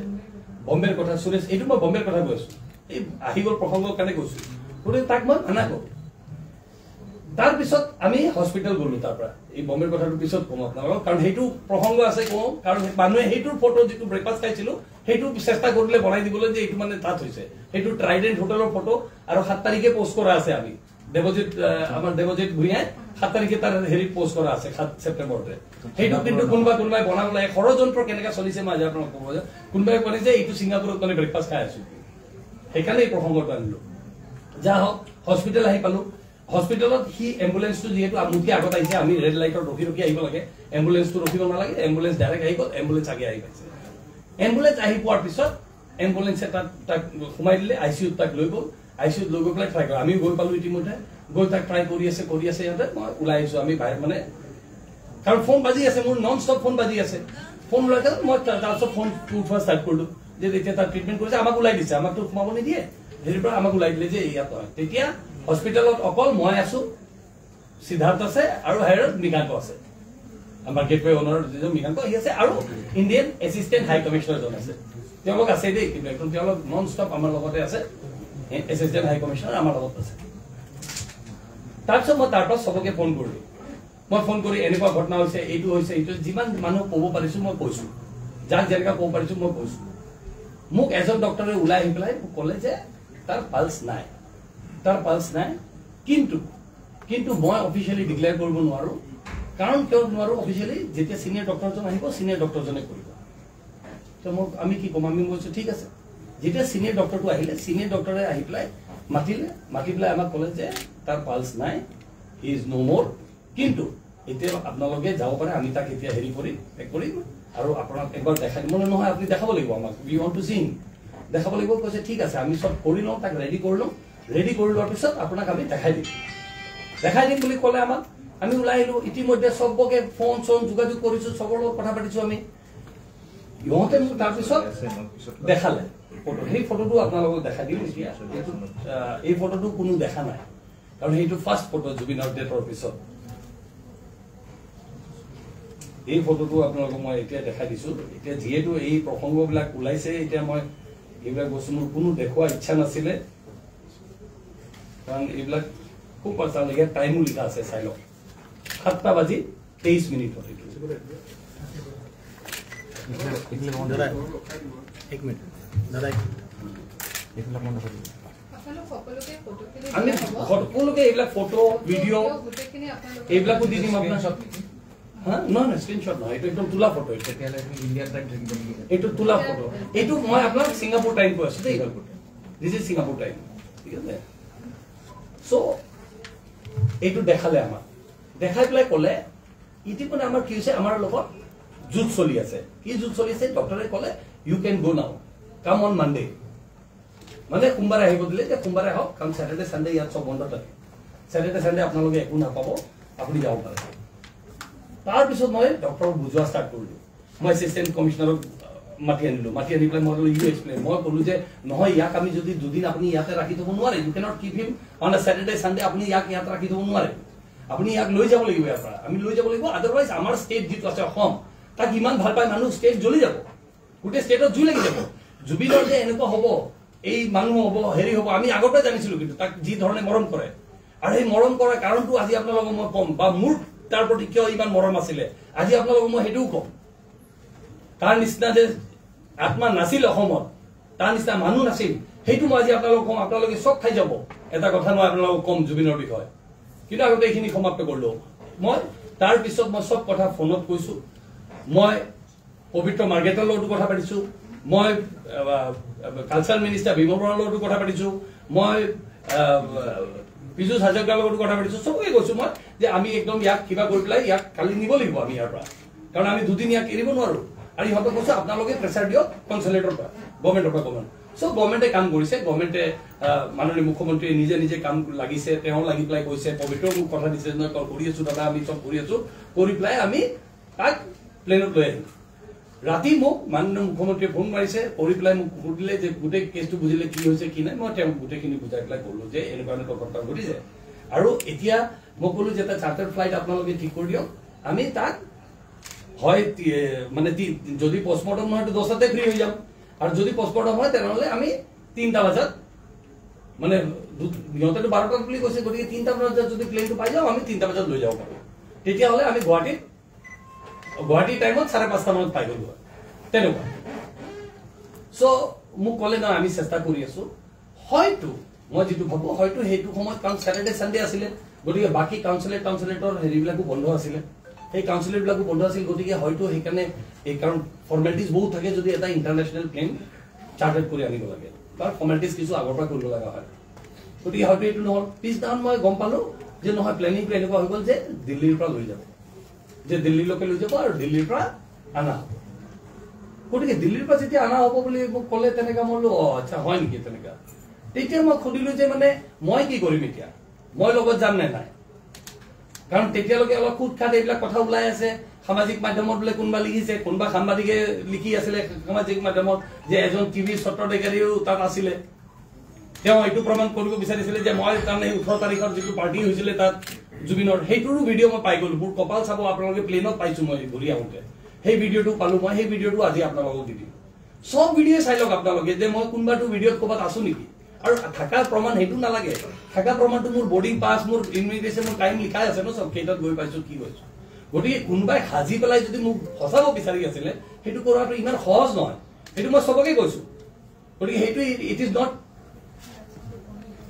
বম্বেৰ কথা সুৰেশ এইটো মই বম্বেৰ কথা কৈ আছো এই আহি গ'ল প্ৰসংগৰ কাৰণে কৈছো গতিকে তাক মই মানা কৰো তাৰপিছত আমি হস্পিটেল গ'লো তাৰ পৰা এই বম্বেৰ কথাটোৰ পিছত কম আপোনালোকক কাৰণ সেইটো প্ৰসংগ আছে কওঁ কাৰণ মানুহে সেইটোৰ ফটো যিটো ব্ৰেকফাষ্ট খাইছিলো সেইটো চেষ্টা কৰিলে বনাই দিবলৈ যে এইটো মানে তাত হৈছে সেইটো ট্ৰাইডেণ্ট হোটেলৰ ফটো আৰু 7 তাৰিখে পোষ্ট কৰা আছে আমি দেৱজিৎ আমাৰ দেৱজিৎ ভূঞাই 7 তাৰিখে তাৰ হেৰি পোষ্ট কৰা আছে 7 ছেপ্টেম্বৰতে সেইটো কিন্তু কোনোবাই বনাবলৈ ষড়যন্ত্ৰ কেনেকৈ চলিছে মই আজি আপোনাক ক'ব কোনোবাই ক'লে যে এইটো ছিংগাপুৰত মানে ব্ৰেকফাষ্ট খাই আছো সেইকাৰণে এই প্ৰসংগটো আনিলো যা হওক হস্পিটেল আহি পালো হস্পিটেলত সি এম্বুলেন্সটো যিহেতু আমুকি আগত আহিছে আমি ৰেড লাইটত ৰখি আহিব লাগে এম্বুলেন্সটো ৰখিব নালাগে এম্বুলেন্স ডাইৰেক্ট আহি গ'ল এম্বুলেন্স আগে আহি পাইছে এম্বুলেন্স আহি পোৱাৰ পিছত এম্বুলেন্সে তাক সোমাই দিলে আইচিউত তাক লৈ গ'ল আইচিউত লৈ গৈ পেলাই ট্ৰাই কৰে আমিও গৈ পালো ইতিমধ্যে গৈ তাক ট্ৰাই কৰি আছে সিহঁতে মই ওলাই আহিছো আমি বাহিৰত মানে কাৰণ ফোন বাজি আছে মোৰ নন ষ্টপ ফোন বাজি আছে ফোন ওলাই মই তাৰপিছত ফোনটো উঠোৱা ষ্টাৰ্ট কৰিলো যে এতিয়া তাত ট্ৰিটমেণ্ট কৰিছে আমাক ওলাই দিছে আমাকতো সোমাব নিদিয়ে হেৰিৰ পৰা আমাক ওলাই দিলে যে ইয়াত হয় তেতিয়া হস্পিটেলত অকল মই আছো সিদ্ধাৰ্থ আছে আৰু হেৰত মৃগাংক আছে আমাৰ গেটৱে অনাৰ যিজন মৃগাংক আহি আছে আৰু ইণ্ডিয়ান এছিষ্টেণ্ট হাই কমিশ্যনাৰজন আছে তেওঁলোক আছে দেই কিন্তু একদম তেওঁলোক নন ষ্টপ আমাৰ লগতে আছে এছিষ্টেণ্ট হাই কমিশ্যনাৰ আমাৰ লগত আছে তাৰপিছত মই তাৰ পৰা চবকে ফোন কৰিলো মই ফোন কৰি এনেকুৱা ঘটনা হৈছে এইটো যিমান মানুহ ক'ব পাৰিছো মই কৈছো যাক যেনেকুৱা ক'ব পাৰিছো মই কৈছো মোক এজন ডক্টৰে ওলাই আহি পেলাই মোক ক'লে যে তাৰ পালছ নাই কিন্তু মই অফিচিয়েলি ডিক্লেয়াৰ কৰিব নোৱাৰো কাৰণ কিয় নোৱাৰো অফিচিয়েলি যেতিয়া সিনিয়ৰ ডক্টৰজন আহিব সিনিয়ৰ ডক্টৰজনে কৰিব তো মোক আমি কি ক'ম আমি কৈছো ঠিক আছে যেতিয়া সিনিয়ৰ ডক্টৰটো আহিলে সিনিয়ৰ ডক্টৰে আহি পেলাই মাতি পেলাই আমাক ক'লে যে তাৰ পালছ নাই হি ইজ নো মোৰ কিন্তু এতিয়া আপোনালোকে যাব পাৰে আমি তাক এতিয়া হেৰি কৰিম আৰু আপোনাক একবাৰ দেখাই দিম নহয় আপুনি দেখাব লাগিব আমাক উই ৱান্ট টু সি দেখাব লাগিব কৈছে ঠিক আছে আমি চব কৰি লওঁ তাক ৰেডি কৰি লোৱাৰ পিছত আপোনাক আমি দেখাই দিম বুলি ক'লে আমাক আমি ওলাই আহিলো ইতিমধ্যে চবকে ফোন যোগাযোগ কৰিছো চবৰ লগত কথা পাতিছো আমি ইহঁতে মোক তাৰপিছত দেখালে ফটো সেই ফটোটো আপোনালোকক দেখাই দিম এতিয়া এই ফটোটো কোনো দেখা নাই কাৰণ সেইটো ফাৰ্ষ্ট ফটো জুবিনৰ ডেথৰ পিছত এই ফটোটো আপোনালোকক মই এতিয়া দেখাই দিছো এতিয়া যিহেতু এই প্ৰসংগবিলাক ওলাইছে এতিয়া মই এইবিলাক বস্তু মোৰ কোনো দেখুওৱাৰ ইচ্ছা নাছিলে কাৰণ এইবিলাক খুব পাৰ্চনেল ইয়াত টাইমো লিখা আছে চাই লওক 7:23 एक मिनट दादा আমি সকলোকে এইবিলাক ফটো ভিডিঅ' এইবিলাকো দি দিম আপোনাৰ সব নহয় স্ক্ৰীনশ্বট নহয় এইটো একদম তোলা ফটো এইটো তোলা ফটো এইটো মই আপোনাক ছিংগাপুৰ টাইম কৈ আছো দেই দিছ ইজ ছিংগাপুৰ টাইম ঠিক আছে চ' এইটো দেখালে আমাক দেখাই পেলাই ক'লে ইতিমধ্যে আমাৰ কি হৈছে আমাৰ লগত যুদ্ধ চলি আছে কি যুদ্ধ চলি আছে ডক্টৰে ক'লে ইউ কেন গো নাও কাম অন মানডে মানে সোমবাৰে আহিব দিলে যে সোমবাৰে আহক কাৰণ স্যাটাৰডে সানডে ইয়াত সব বন্ধ থাকে স্যাটাৰডে সানডে আপোনালোকে একো নাপাব আপুনি যাব পাৰে তাৰপিছত মই ডক্টৰক বুজোৱা ষ্টাৰ্ট কৰিলোঁ মই এছিষ্টেণ্ট কমিশ্যনাৰক মাতি আনি পেলাই মই ইউ এক্সপ্লেইন মই ক'লো যে নহয় ইয়াক আমি যদি দুদিন আপুনি ইয়াতে ৰাখি থ'ব নোৱাৰে you can't keep him on a Saturday Sunday আপুনি ইয়াক ইয়াত ৰাখি থ'ব নোৱাৰে আপুনি ইয়াক লৈ যাব লাগিব ইয়াৰ পৰা আমি লৈ যাব লাগিব আদাৰৱাইজ আমাৰ ষ্টেট যিটো আছে অসম তাক ইমান ভাল পায় মানুহ ষ্টেট জ্বলি যাব গোটেই ষ্টেটত জুই লাগি যাব জুবিনৰ যে এনেকুৱা হ'ব এই মানুহ হ'ব হেৰি হ'ব আমি আগৰ পৰাই জানিছিলোঁ কিন্তু তাক যি ধৰণে মৰম কৰে আৰু সেই মৰম কৰাৰ কাৰণটো আজি আপোনালোকক মই ক'ম বা মোৰ তাৰ প্ৰতি কিয় ইমান মৰম আছিলে আজি আপোনালোকক মই সেইটোও ক'ম তাৰ নিচিনা যে আত্মা নাছিল অসমত তাৰ নিচিনা মানুহ নাছিল সেইটো মই আজি আপোনালোকক ক'ম আপোনালোকে চব খাই যাব এটা কথা মই আপোনালোকক ক'ম জুবিনৰ বিষয়ে কিন্তু আগতে এইখিনি সমাপ্ত কৰিলোঁ মই তাৰপিছত মই চব কথা ফোনত কৈছোঁ মই পবিত্ৰ মাৰ্গেটৰ লগতো কথা পাতিছোঁ মই কালচাৰ মিনিষ্টাৰ বিমল বৰাৰ লগতো কথা পাতিছোঁ মই পীযুষ হাজৰিকাৰ লগতো কথা পাতিছোঁ চবকে কৈছোঁ মই যে আমি একদম ইয়াক কিবা কৰি পেলাই ইয়াক কালি নিব লাগিব আমি ইয়াৰ পৰা কাৰণ আমি দুদিন ইয়াক এৰিব নোৱাৰোঁ আৰু ইহঁতক কৈছোঁ আপোনালোকে প্ৰেছাৰ দিয়ক কনচুলেটৰ পৰা গভৰ্ণমেণ্টৰ পৰা চ' গভৰ্ণমেণ্টে কাম কৰিছে গভৰ্ণমেণ্টে মাননীয় মুখ্যমন্ত্ৰীয়ে নিজে নিজে কাম লাগিছে তেওঁ লাগি পেলাই কৈছে পবিত্ৰ মোক কথা দিছে মই কৰি আছোঁ দাদা আমি চব কৰি আছোঁ কৰি পেলাই আমি তাক প্লেনত লৈ আহিম ৰাতি মোক মাননীয় মুখ্যমন্ত্ৰীয়ে ফোন মাৰিছে কৰি পেলাই মোক সুধিলে যে গোটেই কেছটো বুজিলে কি হৈছে কি নাই মই তেওঁক গোটেইখিনি বুজাই পেলাই ক'লো যে এনেকুৱা এনেকুৱা ঘটনা ঘটিছে আৰু এতিয়া মই ক'লো যে এটা চাৰ্টাৰ ফ্লাইট আপোনালোকে ঠিক কৰি দিয়ক আমি তাক হয় মানে যদি পষ্টমৰ্টম নহয় 10টাতে ফ্ৰী হৈ যাম আৰু যদি পষ্টমৰ্টম হয় তেনেহ'লে আমি 3টা বজাত মানে সিহঁতেতো 12টাত বুলি কৈছে গতিকে 3টা বজাত যদি প্লেনটো পাই যাওঁ আমি 3টা বজাত লৈ যাব পাৰোঁ তেতিয়াহ'লে আমি গুৱাহাটী টাইমত 5:30 মানত পাই গ'লো তেনেকুৱা চ' মোক ক'লে নহয় আমি চেষ্টা কৰি আছোঁ হয়তো মই যিটো ভাবোঁ হয়তো সেইটো সময়ত কাৰণ স্যাটাৰডে সানডে আছিলে গতিকে বাকী কাউন্সিলেটৰ হেৰিবিলাকো বন্ধ আছিলে সেই কাউন্সিলেটবিলাকো বন্ধ আছিল গতিকে হয়তো সেইকাৰণে এই কাৰণ ফৰ্মেলিটিজ বহুত থাকে যদি এটা ইণ্টাৰনেশ্যনেল প্লেন চাৰ্টাৰ কৰি আনিব লাগে তাৰ ফৰ্মেলিটিজ কিছু আগৰ পৰা কৰিব লগা হয় গতিকে হয়তো এইটো নহ'ল পিছদিনাখন মই গম পালোঁ যে নহয় প্লেনিংটো এনেকুৱা হৈ গ'ল যে দিল্লীৰ পৰা লৈ যাব যে দিল্লীলৈকে লৈ যাব আৰু দিল্লীৰ পৰা অনা হ'ব গতিকে দিল্লীৰ পৰা যেতিয়া অনা হ'ব বুলি মোক ক'লে তেনেকা মই বোলো আচ্ছা হয় নেকি তেনেকা তেতিয়া মই সুধিলোঁ যে মানে মই কি কৰিম এতিয়া মই লগত যাম নে নাই কাৰণ তেতিয়ালৈকে অলপ খুট খাট এইবিলাক কথা ওলাই আছে সামাজিক মাধ্যমত বোলে কোনোবা লিখিছে কোনোবা সাংবাদিকে লিখি আছিলে সামাজিক মাধ্যমত যে এজন টিভিৰ স্বত্বাধিকাৰীও তাত আছিলে তেওঁ এইটো প্ৰমাণ কৰিব বিচাৰিছিলে যে মই তাৰমানে 18 তাৰিখৰ যিটো পাৰ্টি হৈছিলে তাত জুবিনৰ সেইটোৰো ভিডিঅ' মই পাই গ'লো মোৰ কপাল চাব আপোনালোকে প্লেনত পাইছোঁ মই ঘূৰি আহোঁতে সেই ভিডিঅ'টো পালোঁ মই সেই ভিডিঅ'টো আজি আপোনালোকক দি দিম চব ভিডিঅ' চাই লওক আপোনালোকে যে মই কোনোবাটো ভিডিঅ'ত ক'ৰবাত আছোঁ নেকি আৰু থকাৰ প্ৰমাণ সেইটো নালাগে থকা প্ৰমাণটো মোৰ বৰ্ডিং পাছ মোৰ ইমিগ্ৰেশ্যন মোৰ টাইম লিখাই আছে ন চব কেইটাত গৈ পাইছোঁ কি কৈছোঁ গতিকে কোনোবাই সাজি পেলাই যদি মোক ফচাব বিচাৰি আছিলে সেইটো কৰাটো ইমান সহজ নহয় সেইটো মই চবকে কৈছোঁ গতিকে সেইটো ইট ইজ নট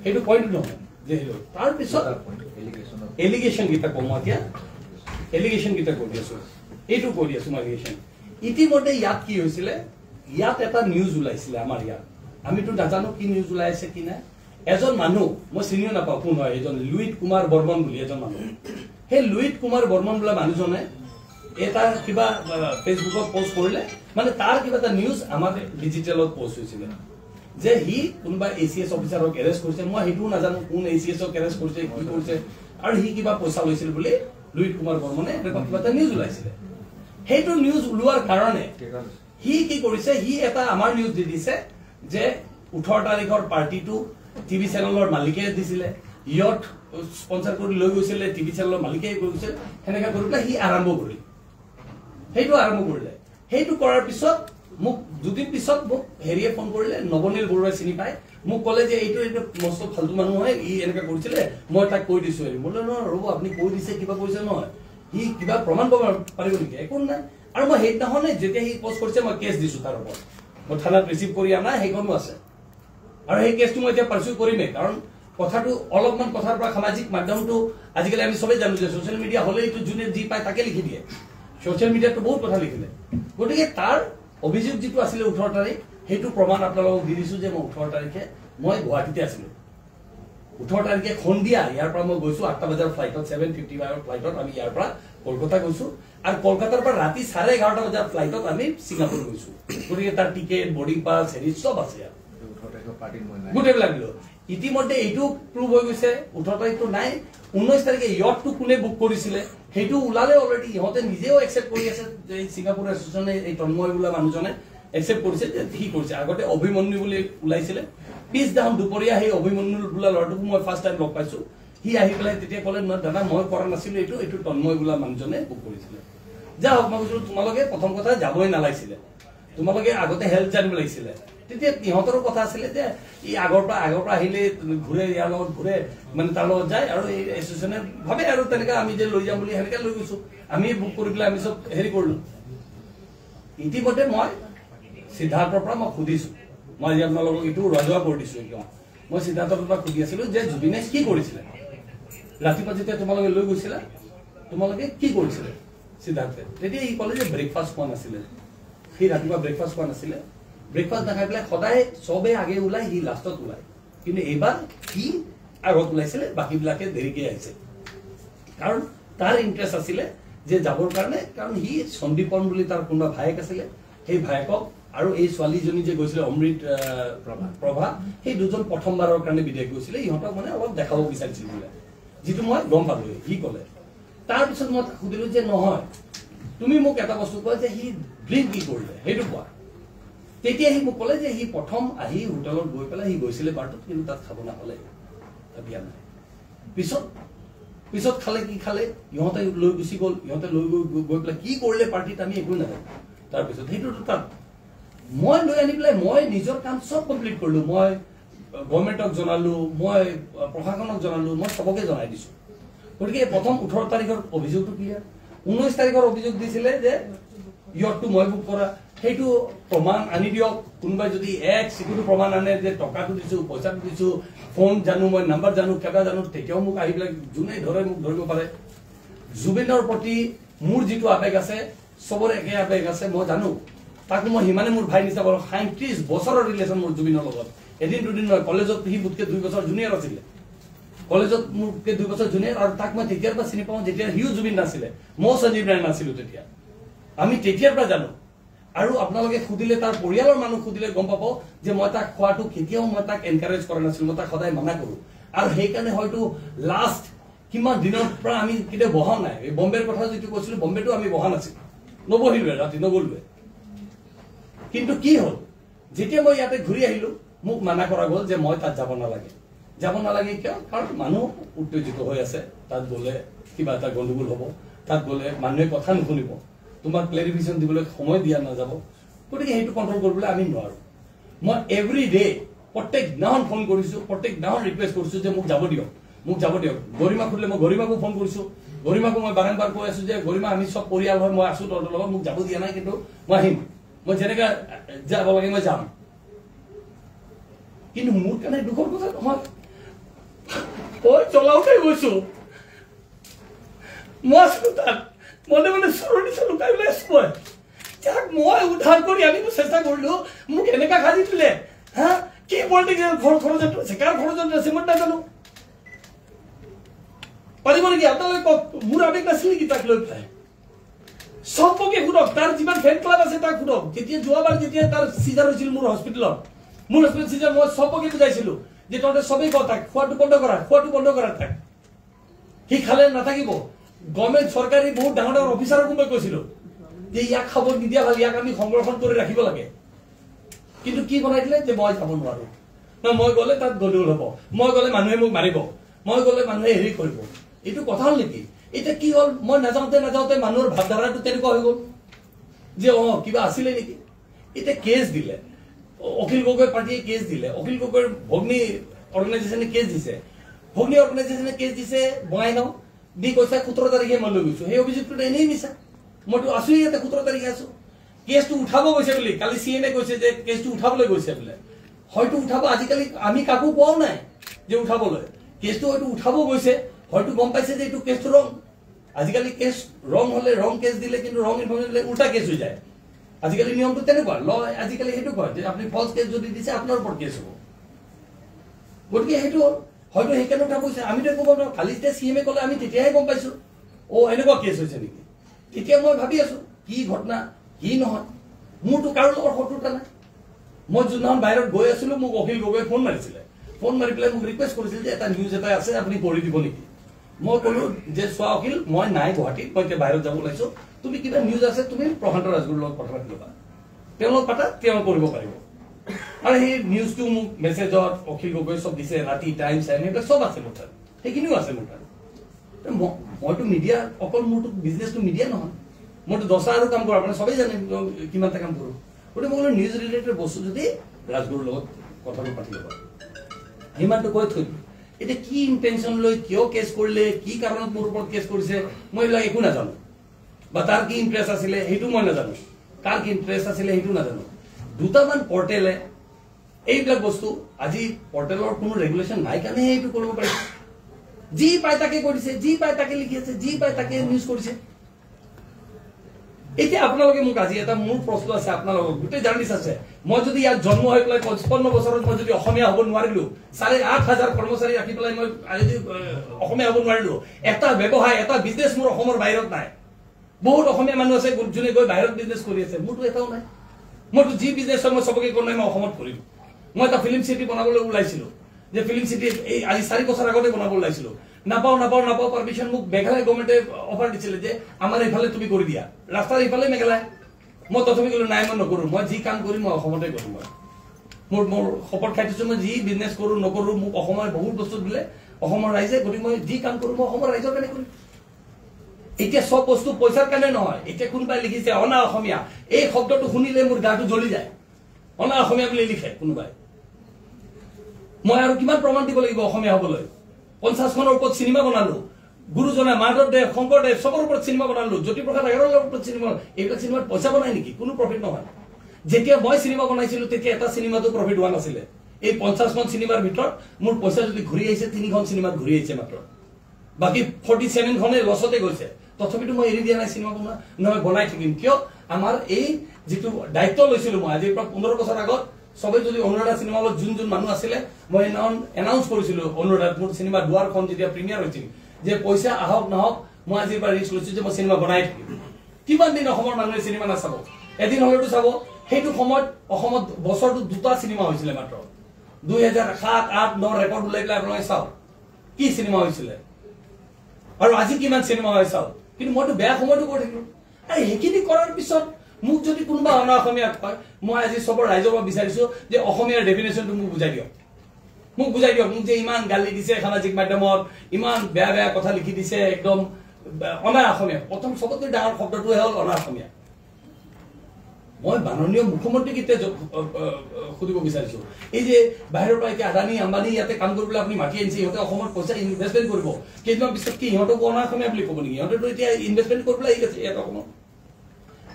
সেইটো পইণ্ট নহয় যে সেইটো তাৰপিছত এলিগেশ্যন কেইটা কম মই এতিয়া এলিগেশ্যন কেইটা কৰি আছোঁ এইটো কৰি আছোঁ মই এলিগেশ্যন ইতিমধ্যে ইয়াত কি হৈছিলে ইয়াত এটা নিউজ ওলাইছিলে আমাৰ ইয়াত আমিতো নাজানো কি নিউজ ওলাই আছে কি নাই এজন মানুহ মই চিনিও নাপাওঁ কোন হয় এজন লুইত কুমাৰ বৰ্মন বুলি এজন মানুহ সেই লুইত কুমাৰ বৰ্মন বোলা মানুহজনে এটা কিবা ফেচবুকত পোষ্ট কৰিলে মানে তাৰ কিবা এটা নিউজ আমাৰ ডিজিটেলত পোষ্ট হৈছিলে যে সি কোনোবা ACS অফিচাৰক এৰেষ্ট কৰিছে মই সেইটোও নাজানো কোন ACSক এৰেষ্ট কৰিছে কি কৰিছে আৰু সি কিবা পইচা লৈছিল বুলি লুইত কুমাৰ বৰ্মনে এনেকুৱা কিবা এটা নিউজ ওলাইছিলে সেইটো নিউজ ওলোৱাৰ কাৰণে সি কি কৰিছে সি এটা আমাৰ নিউজ দি দিছে যে 18 তাৰিখৰ পাৰ্টিটো টিভি চেনেলৰ মালিকে দিছিলে ইয়ত স্পন্সৰ কৰি লৈ গৈছিলে টিভি চেনেলৰ মালিকে গৈছিল সেনেকা কৰি পেলাই সি আৰম্ভ কৰিলে সেইটো কৰাৰ পিছত মোক দুদিন পিছত মোক হেৰিয়ে ফোন কৰিলে, নৱনীল বৰুৱাই চিনি পায়, মোক ক'লে যে এইটো মস্ত ফাল্টু মানুহ হয়, ই এনেকে কৰিছিলে, মই তাক কৈ দিছো। বোলে নহয় ৰ'ব, আপুনি কৈ দিছে, কিবা কৰিছে নহয়, সি কিবা প্ৰমাণ পাব পাৰিব নেকি? একো নাই। আৰু মই সেইদিনাখনে যেতিয়া সি পষ্ট কৰিছে, মই কেছ দিছো তাৰ ওপৰত, মই থানাত ৰিচিভ কৰি অনা সেইখনো আছে। আৰু সেই কেছটো মই এতিয়া পাৰ্চু কৰিমেই, কাৰণ কথাটো অলপমান কথাৰ পৰা সামাজিক মাধ্যমটো আজিকালি আমি চবেই জানো যে ছ'চিয়েল মিডিয়া হ'লেইটো যোনে যি পায় তাকে লিখি দিয়ে। ছ'চিয়েল মিডিয়াতো বহুত কথা লিখিলে, গতিকে তাৰ অভিযোগ যিটো আছিলে 18 তাৰিখ, সেইটো প্ৰমাণ আপোনালোকক দি দিছো যে মই 18 তাৰিখে মই গুৱাহাটীতে আছিলো। 18 তাৰিখে সন্ধিয়া ইয়াৰ পৰা মই গৈছো 8টা বজাৰ ফ্লাইটত, 7:55 ফ্লাইটত আমি ইয়াৰ পৰা কলকাতা গৈছো, আৰু কলকাতাৰ পৰা ৰাতি 11:30 বজাৰ ফ্লাইটত আমি ছিংগাপুৰ গৈছো। গতিকে তাৰ টিকেট, বৰ্ডিং পাছ, হেৰি চব আছে ইয়াত, গোটেইবিলাক দিলো। ইতিমধ্যে এইটো প্ৰুভ হৈ গৈছে 18 তাৰিখটো নাই। 19 তাৰিখে ইয়টটো কোনে বুক কৰিছিলে সেইটো ওলালে অলৰেডি, ইহঁতে নিজেও একচেপ্ট কৰি আছে যে ছিংগাপুৰ এছ'চিয়েশ্যনে, এই তন্ময় বোলা মানুহজনে একচেপ্ট কৰিছে যে সি কৰিছে। আগতে অভিমন্যু বুলি ওলাইছিলে, পিছদিনাখন দুপৰীয়া সেই অভিমন্যু বোলা ল'ৰাটোক মই ফাৰ্ষ্ট টাইম লগ পাইছো। সি আহি পেলাই তেতিয়া ক'লে, নহয় দাদা মই কৰা নাছিলো, এইটো তন্ময় বোলা মানুহজনে বুক কৰিছিলে। যা হওক, মই কৈছিলো তোমালোকে প্ৰথম কথা যাবই নালাগিছিলে, তোমালোকে আগতে হেল্প জানিব লাগিছিলে। তেতিয়া ইহঁতৰো কথা আছিলে যে ই আগৰ পৰা আহিলে ঘূৰে, ইয়াৰ লগত ঘূৰে, মানে তাৰ লগত যায়, আৰু এই এছ'চিয়েশ্যনে ভাবে আৰু তেনেকে আমি যে লৈ যাম বুলি সেনেকে লৈ গৈছো। আমি বুক কৰি পেলাই আমি চব হেৰি কৰিলো। ইতিমধ্যে মই সিদ্ধাৰ্থৰ পৰা মই সুধিছো, মই আজি আপোনালোকক এইটো ৰাজহুৱা কৰি দিছো একদম। মই সিদ্ধাৰ্থৰ পৰা সুধি আছিলো যে জুবিনে কি কৰিছিলে, ৰাতিপুৱা যেতিয়া তোমালোকে লৈ গৈছিলা তোমালোকে কি কৰিছিলে সিদ্ধাৰ্থে? তেতিয়া সি ক'লে যে ব্ৰেকফাষ্ট খোৱা নাছিলে, সি ৰাতিপুৱা ব্ৰেকফাষ্ট খোৱা নাছিলে। ব্ৰেকফাষ্ট নাখাই পেলাই সদায় চবে আগে ওলাই, সি লাষ্টত ওলাই, কিন্তু এইবাৰ সি আগত ওলাইছিলে, বাকীবিলাকে দেৰিকে আহিছে। কাৰণ তাৰ ইণ্টাৰেষ্ট আছিলে যে যাবৰ কাৰণে, কাৰণ সি সন্দীপন বুলি তাৰ কোনোবা ভায়েক আছিলে, সেই ভায়েকক আৰু এই ছোৱালীজনী যে গৈছিলে অমৃত প্ৰভা, সেই দুজন প্ৰথমবাৰৰ কাৰণে বিদেশ গৈছিলে, ইহঁতক মানে অলপ দেখাব বিচাৰিছিল বোলে, যিটো মই গম পালো। সি ক'লে, তাৰপিছত মই তাক সুধিলো যে নহয় তুমি মোক এটা বস্তু কোৱা যে সি ড্ৰিংক কি কৰিলে সেইটো কোৱা। তেতিয়া সি মোক ক'লে যে সি প্ৰথম আহি হোটেলত গৈ পেলাই সি গৈছিলে বাৰটোত, কিন্তু তাত খাব নাপালে, দিয়া নাই। পিছত খালে, কি খালে, ইহঁতে লৈ গুচি গ'ল, ইহঁতে লৈ গৈ পেলাই কি কৰিলে পাৰ্টিত আমি একো নাজানো। তাৰপিছত সেইটোতো তাত মই লৈ আনি পেলাই মই নিজৰ কাম চব কমপ্লিট কৰিলো। মই গভৰ্ণমেণ্টক জনালো, মই প্ৰশাসনক জনালো, মই চবকে জনাই দিছো। গতিকে প্ৰথম 18 তাৰিখৰ অভিযোগটো ক্লিয়াৰ। 19 তাৰিখৰ অভিযোগ দিছিলে যে ইয়টটো মই বুক কৰা, সেইটো প্ৰমাণ আনি দিয়ক। কোনোবাই যদি একো প্ৰমাণ আনে যে টকাটো দিছো, পইচাটো দিছো, ফোন জানো, মই নাম্বাৰ জানো, কেইটা জানো, তেতিয়াও মোক আহি পেলাই যোনে ধৰে মোক ধৰিব পাৰে। জুবিনৰ প্ৰতি মোৰ যিটো আৱেগ আছে, চবৰে একে আৱেগ আছে, মই জানো। তাকো মই সিমানে মোৰ ভাই নিচিনা বাৰু, 37 বছৰৰ ৰিলেশ্যন মোৰ জুবিনৰ লগত, এদিন দুদিন নহয়। কলেজত সি মোতকে 2 বছৰ জুনিয়ৰ আছিলে, কলেজত মোতকে 2 বছৰ জুনিয়ৰ, আৰু তাক মই তেতিয়াৰ পৰা চিনি পাওঁ যেতিয়া সিও জুবিন নাছিলে, মই সঞ্জীৱ ৰায় নাছিলো তেতিয়া। আমি তেতিয়াৰ পৰা জানো। আৰু আপোনালোকে সুধিলে, তাৰ পৰিয়ালৰ মানুহ সুধিলে গম পাব যে মই তাক খোৱাটো কেতিয়াও মই তাক এনকাৰেজ কৰা নাছিলো, মই তাক সদায় মানা কৰো। আৰু সেইকাৰণে হয়তো লাষ্ট কিমান দিনৰ পৰা আমি কেতিয়াও বহা নাই। এই বম্বেৰ কথা যিটো কৈছিলো, বম্বেটো আমি বহা নাছিলো, নবহিলোৱে, ৰাতি নগলোৱে। কিন্তু কি হ'ল, যেতিয়া মই ইয়াতে ঘূৰি আহিলো, মোক মানা কৰা গ'ল যে মই তাত যাব নালাগে। কিয়? কাৰণ মানুহ উত্তেজিত হৈ আছে, তাত গ'লে কিবা এটা গণ্ডগোল হ'ব, তাত গ'লে মানুহে কথা নুশুনিব, তোমাক ক্লেৰিফিকেশ্যন দিবলৈ সময় দিয়া নাযাব। গতিকে সেইটো কণ্ট্ৰল কৰিবলৈ আমি নোৱাৰো। মই এভৰি ডে প্ৰত্যেক দিনাখন ফোন কৰিছো, প্ৰত্যেক দিনাখন ৰিকুৱেষ্ট কৰিছো যে মোক যাব দিয়ক। গৰিমাক সুধিলে মই গৰিমাকো ফোন কৰিছো, গৰিমাকো মই বাৰম্বাৰ কৈ আছো যে গৰিমা আমি চব পৰিয়াল হয়, মই আছো তহঁতৰ লগত, মোক যাব দিয়া নাই, কিন্তু মই আহিম, মই যেনেকে যাব লাগে মই যাম। কিন্তু মোৰ কাৰণে দুখৰ কথা নহয়, মই চলাওঁতে গৈছো, মই আছিলো তাত, মনে মনে চুৰণি লুকাই পেলাই আছো। যাক মই উদ্ধাৰ কৰি আনিব চেষ্টা কৰিলো, মোক এনেকা সাজি দিলে। হা, কি পলিটিকেল ষড়যন্ত্ৰ আছে, কাৰ ষড়যন্ত্ৰ আছে মই নাজানো। পাৰিব নেকি আপোনালোকে কওক? মোৰ আৱেগ নাছিল নেকি তাক লৈ পেলাই? চবকে সোধক, তাৰ যিমান ফেন ক্লাব আছে তাক সোধক। যোৱাবাৰ যেতিয়া তাৰ চিজাৰ হৈছিল মোৰ হস্পিটেলত চিজাৰ, মই চবকে বুজাইছিলো যে তহঁতে চবেই কওঁ তাক খোৱাটো বন্ধ কৰা তাক। সি খালে নাথাকিব। গভৰ্ণমেণ্ট চৰকাৰী বহুত ডাঙৰ ডাঙৰ অফিচাৰকো মই কৈছিলো যে ইয়াক খাব নিদিয়া ভাল, ইয়াক আমি সংৰক্ষণ কৰি ৰাখিব লাগে। কিন্তু কি বনাই দিলে যে মই যাব নোৱাৰো, মই গ'লে তাত গণ্ডগোল হ'ব, মই গ'লে মানুহে মোক মাৰিব, মই গ'লে মানুহে হেৰি কৰিব। এইটো কথা হ'ল নেকি? এতিয়া কি হ'ল, মই নাযাওঁতে মানুহৰ ভাৱধাৰাটো তেনেকুৱা হৈ গ'ল যে কিবা আছিলে নেকি। এটা কেস দিলে অখিল গগৈ পাৰ্টিয়ে কেস দিলে অখিল গগৈৰ ভগ্নী অৰ্গেনাইজেশ্যনে কেস দিছে ভগ্নী অৰ্গেনাইজেশ্যনে কেস দিছে বঙাইগাঁও দি কৈছে 17 তাৰিখে মই লৈ গৈছো সেই অভিযোগটো এনেই মিছা মইতো আছো ইয়াতে 17 তাৰিখে আছো কেসটো উঠাব গৈছে বুলি কালি সিএমএ কৈছে যে কেসটো উঠাবলৈ গৈছে বোলে হয়তো উঠাব আজিকালি আমি কাকো কোৱাও নাই যে উঠাবলৈ কেসটো হয়তো উঠাব গৈছে হয়তো গম পাইছে যে এইটো কেসটো ৰং আজিকালি কেস ৰং হলে ৰং কেস দিলে কিন্তু ৰং ইনফৰমেশ্যন দিলে উল্টা কেস হৈ যায় আজিকালি নিয়মটো তেনেকুৱা ল আজিকালি সেইটো কয় যে আপুনি ফলছ কেস যদি দিছে আপোনাৰ ওপৰত কেস হ'ব গতিকে সেইটো হয়তো সেইকাৰণে উঠাব গৈছে আমিতো একো গম নাপাওঁ খালি যেতিয়া সিএমএ ক'লে আমি তেতিয়াহে গম পাইছো এনেকুৱা কেস হৈছে নেকি এতিয়া মই ভাবি আছো কি ঘটনা কি নহয় মোৰতো কাৰো লগত শত্ৰুতা নাই মই যোনদিনাখন বাহিৰত গৈ আছিলো মোক অখিল গগৈয়ে ফোন মাৰিছিলে ফোন মাৰি পেলাই মোক ৰিকুৱেষ্ট কৰিছিল যে এটা নিউজ এটা আছে আপুনি পঢ়ি দিব নেকি মই ক'লো যে চোৱা অখিল মই নাই গুৱাহাটীত মই এতিয়া বাহিৰত যাব ওলাইছো তুমি কিবা নিউজ আছে তুমি প্ৰশান্ত ৰাজগুৰুৰ লগত কথা পাতি ল'বা তেওঁৰ লগত পাতা তেওঁ কৰিব পাৰিব আৰু সেই নিউজটো মোক মেছেজত অখিল গগৈ চব দিছে ৰাতি টাইম চাইম সেইবিলাক চব আছে মোৰ তাত সেইখিনিও আছে মোৰ তাত মইতো মিডিয়া অকল মোৰতো বিজনেছটো মিডিয়া নহয় মইতো 10টা আৰু কাম কৰোঁ আপুনি সবেই জানে কিমানটা কাম কৰোঁ গতিকে মই ক'লো নিউজ ৰিলেটেড বস্তু যদি ৰাজগুৰুৰ লগত কথাটো পাতি ল'বা সিমানটো কৈ থৈ এতিয়া কি ইণ্টেনশ্যন লৈ কিয় কেছ কৰিলে কি কাৰণত মোৰ ওপৰত কেছ কৰিছে মই এইবিলাক একো নাজানো বা তাৰ কি ইণ্টাৰেষ্ট আছিলে সেইটো মই নাজানো কাৰ কি ইণ্টাৰেষ্ট আছিলে সেইটো নাজানো দুটামান পৰ্টেলে এইবিলাক বস্তু আজি পৰ্টেলৰ কোনো ৰেগুলেশ্যন নাই কাৰণেহে এইটো কৰিব পাৰিছে যি পায় তাকে কৰিছে যি পায় তাকে লিখি আছে যি পায় তাকে নিউজ কৰিছে এতিয়া আপোনালোকে মোক আজি এটা মোৰ প্ৰশ্ন আছে আপোনালোকক গোটেই জাৰ্নেলিষ্ট আছে মই যদি ইয়াত জন্ম হৈ পেলাই 55 বছৰত মই যদি অসমীয়া হ'ব নোৱাৰিলো 8,500 কৰ্মচাৰী ৰাখি পেলাই মই আজি অসমীয়া হ'ব নোৱাৰিলো এটা ব্যৱসায় এটা বিজনেছ মোৰ অসমৰ বাহিৰত নাই বহুত অসমীয়া মানুহ আছে যোনে গৈ বাহিৰত বিজনেছ কৰি আছে মোৰতো এটাও নাই মইতো যি বিজনেছ মই চবকে কোৱা নাই মই অসমত কৰিম মই এটা ফিল্ম চিটি বনাবলৈ ওলাইছিলো যে ফিল্ম চিটি এই আজি 4 বছৰ আগতে বনাব ওলাইছিলো নাপাও পাৰমিশন মোক মেঘালয় গভৰ্ণমেণ্টে অফাৰ দিছিলে যে আমাৰ এইফালে তুমি কৰি দিয়া ৰাস্তাৰ এইফালে মেঘালয় মই তথাপি ক'লো নাই মই নকৰো মই যি কাম কৰিম মই অসমতে কৰিম মোৰ শপত খাই দিছো মই যি বিজনেছ কৰো নকৰো মোক অসমৰ বহুত বস্তু দিলে অসমৰ ৰাইজে গতিকে মই যি কাম কৰো মই অসমৰ ৰাইজৰ কাৰণে কৰিম এতিয়া সব বস্তু পইচাৰ কাৰণে নহয় এতিয়া কোনোবাই লিখিছে অনা অসমীয়া এই শব্দটো শুনিলে মোৰ গাটো জ্বলি যায় অনা অসমীয়া বুলি লিখে কোনোবাই মই আৰু কিমান প্ৰমাণ দিব লাগিব অসমীয়া হ'বলৈ 50খনৰ ওপৰত সিনেমা বনালো গুৰুজনা মাধৱদেৱ শংকৰদেৱ সবৰ ওপৰত সিনেমা বনালো জ্যোতিপ্ৰসাদ আগৰৱালাৰ ওপৰত সিনেমা এইবিলাক সিনেমাত পইচা বনাই নেকি কোনো প্ৰফিট নহয় যেতিয়া মই সিনেমা বনাইছিলো তেতিয়া এটা সিনেমাটো প্ৰফিট হোৱা নাছিলে এই 50খন সিনেমাৰ ভিতৰত মোৰ পইচা যদি ঘূৰি আহিছে 3খন সিনেমাত ঘূৰি আহিছে মাত্ৰ বাকি 47খনে লছতে গৈছে তথাপিতো মই এৰি দিয়া নাই সিনেমা বনোৱা নহয় বনাই থাকিম কিয় আমাৰ এই যেটো দায়িত্ব লৈছিলো মই আজি প্ৰায় 15 বছৰ আগত সবে যদি অনুৰাধা সিনেমা হলত যোন মানুহ আছিলে মই এনাউন্স কৰিছিলো অনুৰাধা মোৰ সিনেমা দুৱাৰখন যেতিয়া প্ৰিমিয়াৰ হৈছিল যে পইচা আহক নহক মই আজিৰ পৰা ৰিস্ক লৈছো যে মই সিনেমা বনাই থাকিম কিমান দিন অসমৰ মানুহে সিনেমা নাচাব এদিন হলেতো চাব সেইটো সময়ত অসমত বছৰটো দুটা সিনেমা হৈছিল মাত্ৰ 2007, 8, 9 ৰেকৰ্ড উলাই পেলাই আপোনালোকে চাওক কি সিনেমা হৈছিল আৰু আজি কিমান সিনেমা হয় চাওক কিন্তু মইতো বেয়া সময়টো কৰি থাকিলো আৰু হেকিনি কৰাৰ পিছত মোক যদি কোনোবা অনা অসমীয়া কয় মই আজি সবৰ ৰাইজৰ বিচাৰিছো যে অসমীয়াৰ ডেফিনেশনটো মোক বুজাই দিয়ক মোক যে ইমান গালি দিছে সামাজিক মাধ্যমত ইমান বেয়া বেয়া কথা লিখি দিছে একদম অনা অসমীয়া প্ৰথম সবতকৈ ডাঙৰ শব্দটো হ'ল অনা অসমীয়া মই মাননীয় মুখ্যমন্ত্ৰী কিতে খুদিব বিচাৰিছো এই যে বাহিৰৰ পৰা কি আদানী আম্বানী ইয়াতে কাম কৰিবলৈ আপুনি মাটি আনিছে ইহঁতে অসমত পইচা ইনভেষ্টমেন্ট কৰিব কেইদিনমান পিছত কি ইহঁতক অনা অসমীয়া বুলি ক'ব নেকি ইহঁতেতো এতিয়া ইনভেষ্টমেন্ট কৰিবলৈ আহি আছে ইয়াত অসমত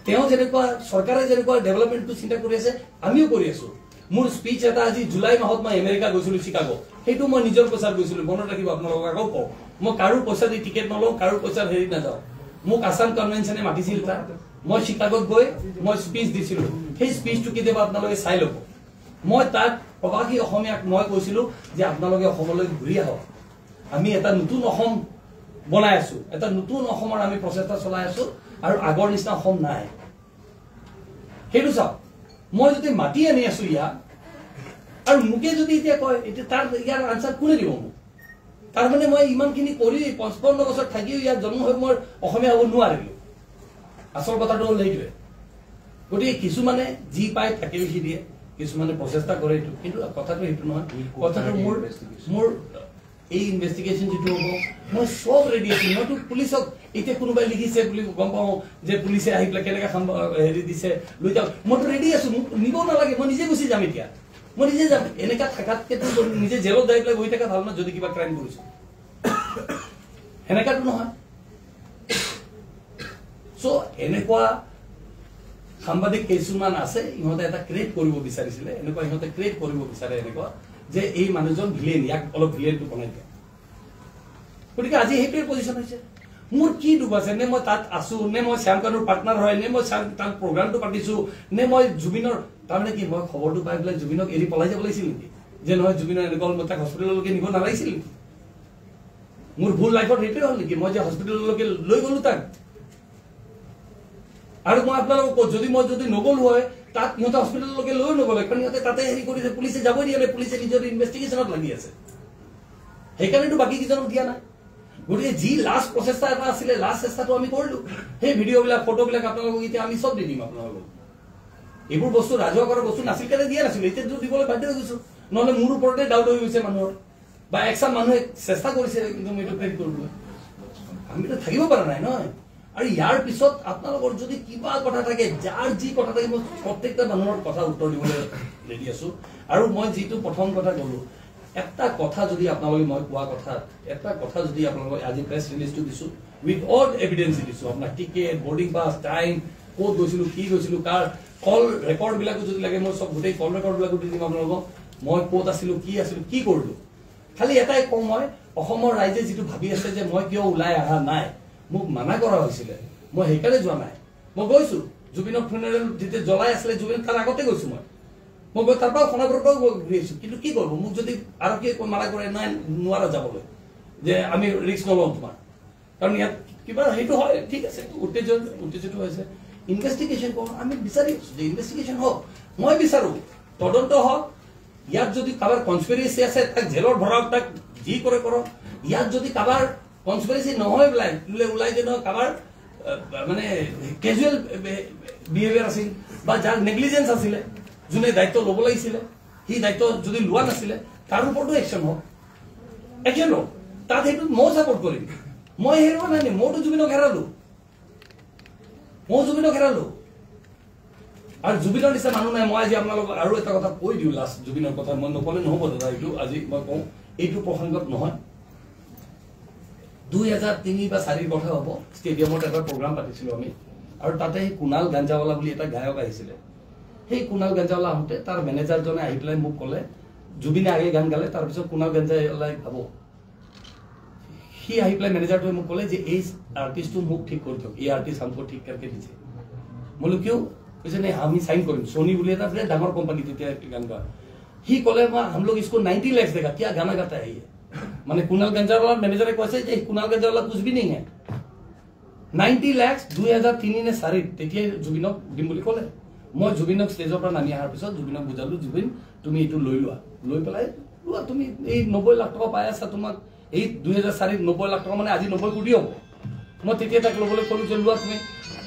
তেওঁ যেনেকুৱা চৰকাৰে যেনেকুৱা ডেভেলপমেন্টটো চিন্তা কৰি আছে আমিও কৰি আছো মোৰ স্পিচ এটা আজি জুলাই মাহত মই আমেৰিকা গৈছিলো চিকাগো সেইটো মই নিজৰ পইচাত গৈছিলো মনত ৰাখিব আপোনালোকক আকৌ কওঁ মই কাৰো পইচা দি টিকেট নলওঁ কাৰো পইচা হেৰি নাযাওঁ মোক আসাম কনভেনচনে মাতিছিল তাত মই চিকাগোত গৈ মই স্পিচ দিছিলো সেই স্পিচটো কেতিয়াবা আপোনালোকে চাই ল'ব মই তাত প্ৰবাসী অসমীয়াক মই কৈছিলো যে আপোনালোকে অসমলৈ ঘূৰি আহক আমি এটা নতুন অসম বনাই আছো এটা নতুন অসমৰ আমি প্ৰচেষ্টা চলাই আছো আৰু আগৰ নিচিনা অসম নাই সেইটো চাওক মই যদি মাটি আনি আছো ইয়াত আৰু মুকে যদি এতিয়া কয় এতিয়া তাৰ ইয়াৰ আনসাৰ কোনে দিব মোক তাৰ মানে মই ইমানখিনি কৰি 55 বছৰ থাকিও ইয়াত জন্ম হৈ মই অসমীয়া হ'ব নোৱাৰিলো আসল কথাটো হ'ল এইটোৱে গতিকে কিছুমানে যি পায় তাকে লিখি দিয়ে কিছুমানে প্ৰচেষ্টা কৰে এইটো কিন্তু কথাটো সেইটো নহয় কথাটো মোৰ এই ইনভেষ্টিগেশ্যন যিটো হ'ব মই সব ৰেডি আছোঁ মইতো পুলিচক এতিয়া কোনোবাই লিখিছে বুলি গম পাওঁ যে পুলিচে আহি পেলাই কেনেকৈ হেৰি দিছে লৈ যাওক মইতো ৰেডি আছোঁ মোক নিব নালাগে মই নিজে গুচি যাম এতিয়া মই নিজে যাম এনেকুৱা থাকাতকেতো নিজে জেলত যাই পেলাই বহি থকা ভাল নহয় যদি কিবা ক্ৰাইম কৰিছোঁ সেনেকুৱাতো নহয় চ' এনেকুৱা সাংবাদিক কিছুমান আছে ইহঁতে এটা ক্ৰিয়েট কৰিব বিচাৰিছিলে এনেকুৱা ইহঁতে ক্ৰিয়েট কৰিব বিচাৰে এনেকুৱা যে এই মানুহজন ভিলেন ইয়াক অলপ ভিলেনটো বনাই দিয়ে গতিকে আজি সেইটোৱে পজিশ্যন হৈছে মোৰ কি দুখ আছে নে মই তাত আছো নে মই শ্যাম কানুৰ পাৰ্টনাৰ হয় নে মই তাত প্ৰগ্ৰামটো পাতিছো নে মই জুবিনৰ তাৰমানে কি মই খবৰটো পাই পেলাই জুবিনক এৰি পলাই যাব লাগিছিল নেকি যে নহয় জুবিনৰ এনেকুৱা মই তাক হস্পিটেললৈকে নিব নালাগিছিল নেকি মোৰ ভুল লাইফত সেইটোৱে হ'ল নেকি মই যে হস্পিটেললৈকে লৈ গ'লো তাক আৰু মই আপোনালোকক যদি নগ'লো হয় তাত ইহঁতে হস্পিটেললৈকে লৈ নগ'লে কাৰণ ইহঁতে তাতে হেৰি কৰিছে পুলিচে যাবই দিয়া নাই পুলিচে নিজৰ ইনভেষ্টিগেশ্যনত লাগি আছে সেইকাৰণেতো বাকী কেইজনক দিয়া নাই গতিকে যি লাষ্ট প্ৰচেষ্টা এটা আছিলে লাষ্ট চেষ্টাটো আমি কৰিলো সেই ভিডিঅ'বিলাক ফটোবিলাক আপোনালোকক এতিয়া আমি চব দি দিম আপোনালোকক এইবোৰ বস্তু ৰাজহুৱা কৰা বস্তু নাছিল কাৰণে দিয়া নাছিলো এতিয়াতো দিবলৈ বাধ্য হৈ গৈছো নহ'লে মোৰ ওপৰতে ডাউট হৈ গৈছে মানুহৰ বা একচাম মানুহে চেষ্টা কৰিছে কিন্তু মই এইটো ক্ৰেডিট কৰিবলৈ আমিতো থাকিব পৰা নাই নহয় আৰু ইয়াৰ পিছত আপোনালোকৰ যদি কিবা কথা থাকে যাৰ যি কথা থাকে মই প্ৰত্যেকটা মানুহৰ কথা উত্তৰ দিবলৈ ৰেডি আছো আৰু মই যিটো প্ৰথম কথা ক'লো এটা কথা যদি আপোনালোকে মই কোৱা কথা এটা কথা যদি আপোনালোকে আজি প্ৰেছ ৰিলিজটো দিছো উইথ অল এভিডেন্স দিছো আপোনাক টিকেট বৰ্ডিং পাছ টাইম ক'ত গৈছিলো কি গৈছিলো কাৰ কল ৰেকৰ্ডবিলাকো যদি লাগে মই চব গোটেই কল ৰেকৰ্ডবিলাকো দি দিম আপোনালোকক মই ক'ত আছিলো কি কৰিলো খালি এটাই কওঁ মই অসমৰ ৰাইজে যিটো ভাবি আছে যে মই কিয় ওলাই অহা নাই মোক মানা কৰা হৈছিলে মই সেইকাৰণে যোৱা নাই মই গৈছো জুবিনৰ ফুনেৰেল যেতিয়া জ্বলাই আছিলে জুবিন তাৰ আগতে গৈছো মই গৈ তাৰ পৰা খনাপুৰৰ পৰা ঘূৰি আহিছো কিন্তু কি কৰিব মোক যদি আৰক্ষীয়ে মানা কৰে নাই নোৱাৰা যাবলৈ যে আমি ৰিস্ক নলওঁ তোমাৰ কাৰণ ইয়াত কিবা সেইটো হয় ঠিক আছে উত্তেজিত হৈছে ইনভেষ্টিগেশ্যন কৰোঁ আমি বিচাৰি আছো যে ইনভেষ্টিগেশ্যন হওক মই বিচাৰো তদন্ত হওক ইয়াত যদি কাৰোবাৰ কনস্পিৰেচি আছে তাক জেলত ভৰাওক তাক যি কৰে কৰক ইয়াত যদি কাৰোবাৰ কনস্পিৰেচি নহয় ওলাই যে নহয় কাৰোবাৰ মানে কেজুৱেল বিহেভিয়াৰ আছিল বা যাৰ নেগলিজেঞ্চ আছিলে যোনে দায়িত্ব ল'ব লাগিছিলে সি দায়িত্ব যদি লোৱা নাছিলে তাৰ ওপৰতো একশ্যন হওক তাত সেইটো মই ছাপৰ্ট কৰিম মই হেৰুৱা নাই মইতো জুবিনক হেৰালো আৰু জুবিনৰ নিচিনা মানুহ নাই মই আজি আপোনালোকক আৰু এটা কথা কৈ দিওঁ লাষ্ট জুবিনৰ কথা মই নকলে নহ'ব দাদা এইটো আজি মই কওঁ এইটো প্ৰসংগত নহয় 2003 বা 2004 কথা হ'ব ষ্টেডিয়ামত এটা প্ৰগ্ৰাম পাতিছিলো আমি আৰু তাতে কুণাল গাঞ্জাৱালা বুলি এটা গায়ক আহিছিলে সেই কুণাল গাঞ্জাৱালা আহোঁতে তাৰ মেনেজাৰজনে আহি পেলাই মোক ক'লে জুবিনে আগে গান গালে তাৰপিছত কুণাল গাঞ্জাৱালাই গাব সি আহি পেলাই মেনেজাৰটোৱে মোক ক'লে যে এই আৰ্টিষ্টটো মোক ঠিক কৰি দিয়ক এই আৰ্টিষ্ট हमको ঠিক करके দিছে মই কিয় কৈছে নে আমি সাইন কৰিম সোনি বুলি এটা ডাঙৰ কোম্পানী তেতিয়া গান গা সি ক'লে हम लोग इसको 90 लाख देगा क्या गाना गाता है ये माने कुणाल गंजावाला मैनेजर কৈছে যে কুণাল গঞ্জাৱালা कुछ भी नहीं है 90 लाख 2003 নে 4 তেতিয়া জুবিনক দিম বুলি ক'লে মই জুবিনক ষ্টেজৰ পৰা নামি অহাৰ পিছত জুবিনক বুজালো জুবিন তুমি এইটো লৈ লোৱা লৈ পেলাই লোৱা তুমি এই 90 লাখ টকা পাই আছা তোমাক এই 2004 90 লাখ টকা মানে আজি 90 কোটি হ'ব মই তেতিয়া তাক ল'বলৈ ক'লো যে লোৱা তুমি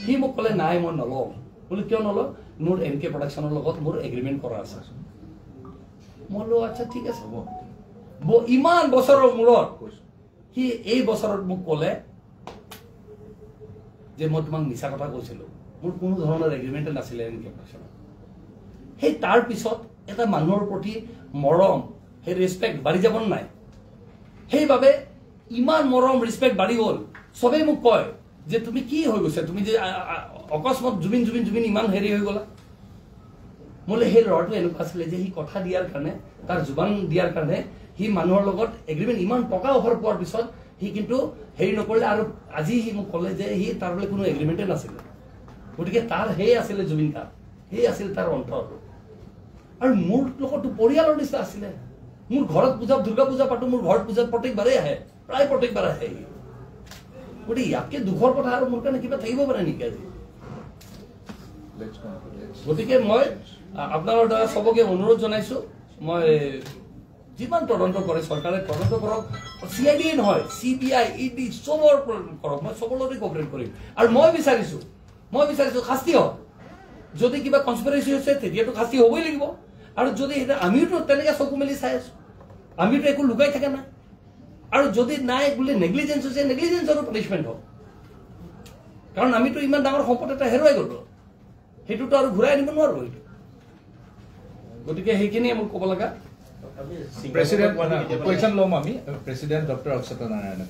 সি মোক ক'লে নাই মই নলওঁ বোলে কিয় নলওঁ মোৰ এনকে প্ৰডাকশ্যনৰ লগত মোৰ এগ্ৰিমেণ্ট কৰা আছে মই লো আচ্ছা ঠিক আছে হ'ব ইমান বছৰৰ মূৰত সি এই বছৰত মোক ক'লে যে মই তোমাক মিছা কথা কৈছিলো মোৰ কোনো ধৰণৰ এগ্ৰিমেণ্ট নাছিলে এনকে প্ৰডাকশ্যনত সেই তাৰ পিছত এটা মানুহৰ প্ৰতি মৰম সেই ৰেছপেক্ট বাঢ়ি যাব নাই সেইবাবে ইমান মৰম ৰেছপেক্ট বাঢ়ি গ'ল সবেই মোক কয় যে তুমি কি হৈ গৈছে তুমি যে অকস্মাত জুবিন ইমান হেৰি হৈ গ'লা মোলে সেই ল'ৰাটো এনেকুৱা আছিলে যে সি কথা দিয়াৰ কাৰণে তাৰ জুবান দিয়াৰ কাৰণে সি মানুহৰ লগত এগ্ৰিমেণ্ট ইমান টকা অফাৰ পোৱাৰ পিছত সি কিন্তু হেৰি নকৰিলে আৰু আজি সি মোক ক'লে যে সি তাৰ বোলে কোনো এগ্ৰিমেণ্টে নাছিলে গতিকে তাৰ সেই আছিলে জুবিন গাৰ্গ সেই আছিল তাৰ অন্তৰ আৰু মোৰ লগতো পৰিয়ালৰ নিচিনা আছিলে মোৰ ঘৰত পূজা দুৰ্গা পূজা পাতো মোৰ ঘৰত পূজা প্ৰত্যেকবাৰেই আহে প্ৰায় প্ৰত্যেকবাৰ আহে গতিকে ইয়াতকে দুখৰ কথা আৰু মোৰ কাৰণে কিবা থাকিব পাৰে নেকি আজি গতিকে মই আপোনালোকৰ দ্বাৰা সবকে অনুৰোধ জনাইছো মই যিমান তদন্ত কৰে চৰকাৰে তদন্ত কৰক CID নহয় CBI ED সবৰ কৰক মই সবৰ লগতে কোঅপাৰেট কৰিম আৰু মই বিচাৰিছো শাস্তি হওক যদি কিবা কনস্পিৰেচি হৈছে তেতিয়াতো শাস্তি হ'বই লাগিব আৰু যদি আমিওতো তেনেকৈ চকু মেলি চাই আছো আমিতো একো লুকাই থকা নাই আৰু যদি নাই বোলে নেগলিজেন্স হৈছে নেগলিজেন্সৰো পানিশমেন্ট হওক কাৰণ আমিতো ইমান ডাঙৰ সম্পদ এটা হেৰুৱাই গলো সেইটোতো আৰু ঘূৰাই আনিব নোৱাৰো এইটো গতিকে সেইখিনিয়ে মোক ক'ব লগা প্ৰেসিডেন্ট কোয়েশ্চন লম আমি প্ৰেসিডেন্ট ডক্টৰ অক্ষতা নাৰায়ণ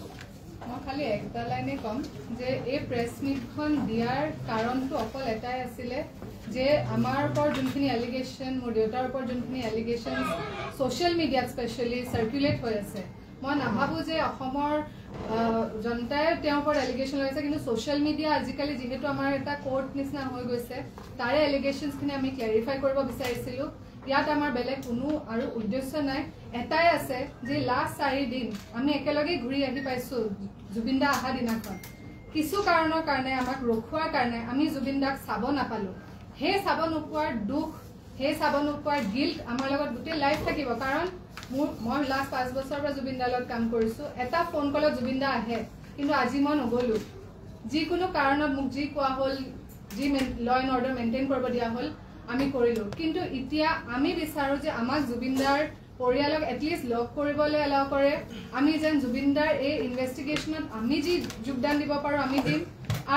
মই খালি একটা লাইনে কম যে এই প্ৰেছ মিটখন দিয়াৰ কাৰণটো অকল এটাই আছিলে যে আমাৰ ওপৰত যোনখিনি এলিগেশ্যন মোৰ দেউতাৰ ওপৰত যোনখিনি এলিগেশ্যন ছ'চিয়েল মিডিয়াত স্পেচিয়েলি চাৰ্কুলেট হৈ আছে মই নাভাবোঁ যে অসমৰ জনতাই তেওঁৰ ওপৰত এলিগেশ্যন লগাইছে কিন্তু ছ'চিয়েল মিডিয়া আজিকালি যিহেতু আমাৰ এটা কোৰ্ট নিচিনা হৈ গৈছে তাৰে এলিগেশ্যনছখিনি আমি ক্লেৰিফাই কৰিব বিচাৰিছিলোঁ ইয়াত আমাৰ বেলেগ কোনো আৰু উদ্দেশ্য নাই এটাই আছে যে লাষ্ট 4 দিন আমি একেলগে ঘূৰি আহি পাইছোঁ জুবিন দা অহা দিনাখন কিছু কাৰণৰ কাৰণে আমাক ৰখোৱাৰ কাৰণে আমি জুবিন দাক চাব নাপালোঁ সেই চাব নোপোৱাৰ দুখ সেই চাব নোপোৱাৰ গিল্ট আমাৰ লগত গোটেই লাইফ থাকিব কাৰণ মই লাষ্ট 5 বছৰৰ পৰা জুবিন দাৰ লগত কাম কৰিছোঁ এটা ফোন কলত জুবিন দা আহে কিন্তু আজি মই নগ'লোঁ যিকোনো কাৰণত মোক যি কোৱা হ'ল যি ল এণ্ড অৰ্ডাৰ মেইনটেইন কৰিব দিয়া হ'ল আমি কৰিলোঁ কিন্তু এতিয়া আমি বিচাৰোঁ যে আমাক জুবিন দাৰ পৰিয়ালক এটলিষ্ট লগ কৰিবলৈ এলাও কৰে আমি যেন জুবিন দাৰ এই ইনভেষ্টিগেশ্যনত আমি যি যোগদান দিব পাৰোঁ আমি দিম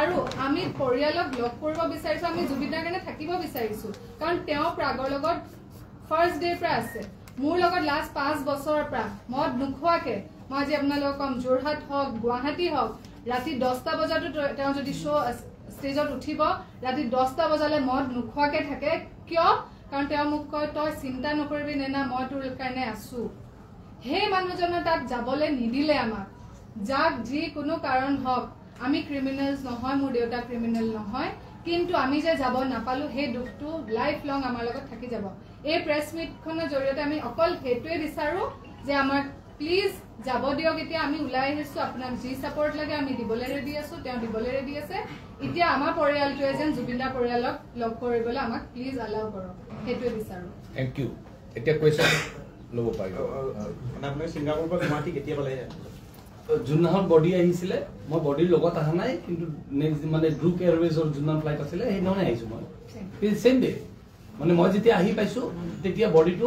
আৰু আমি পৰিয়ালক লগ কৰিব বিচাৰিছোঁ আমি জুবিন দাৰ কাৰণে থাকিব বিচাৰিছোঁ কাৰণ তেওঁ প্ৰাগৰ লগত ফাৰ্ষ্ট ডেৰ পৰা আছে মোৰ লগত লাষ্ট 5 বছৰৰ পৰা মদ নোখোৱাকৈ মই আজি আপোনালোকক কম যোৰহাট হওক গুৱাহাটী হওক ৰাতি 10টা বজাতো তেওঁ যদি শ্ব' ষ্টেজত উঠিব ৰাতি 10টা বজালৈ মদ নোখোৱাকৈ থাকে কিয় কাৰণ তেওঁ মোক কয় তই চিন্তা নকৰিবি নেনা মই তোৰ কাৰণে আছোঁ সেই মানুহজনে তাত যাবলৈ নিদিলে আমাক যাক যিকোনো কাৰণ হওক আমি ক্ৰিমিনেলছ নহয় মোৰ দেউতা ক্ৰিমিনেল নহয় কিন্তু আমি যে যাব নাপালোঁ সেই দুখটো লাইফ লং আমাৰ লগত থাকি যাব এই প্ৰেছ মিটখনৰ জৰিয়তে আমি অকল সেইটোৱে বিচাৰোঁ যে আমাক প্লিজ যাব দিয়ক এতিয়া আমি ওলাই আহিছোঁ আপোনাক যি ছাপৰ্ট লাগে আমি দিবলৈ ৰেডি আছোঁ তেওঁ দিবলৈ ৰেডি আছে এতিয়া আমাৰ পৰিয়ালটোৱে যেন জুবিন দাৰ পৰিয়ালক লগ কৰিবলৈ আমাক প্লিজ এলাও কৰক সেইটোৱে বিচাৰোঁ থ্যাংক ইউ এতিয়া কোয়েশ্চন ল'ব পাৰিব মানে আপুনি ছিংগাপুৰৰ পৰা গুৱাহাটী কেতিয়া পালে যোনদিনাখন বডি আহিছিলে মই বডিৰ লগত অহা নাই কিন্তু নেক্সট মানে ড্ৰুক এয়াৰৱেজৰ যোনদিনাখন ফ্লাইট আছিলে সেইদিনাখনে আহিছোঁ মই ছেম ডে মানে মই যেতিয়া আহি পাইছোঁ তেতিয়া বডিটো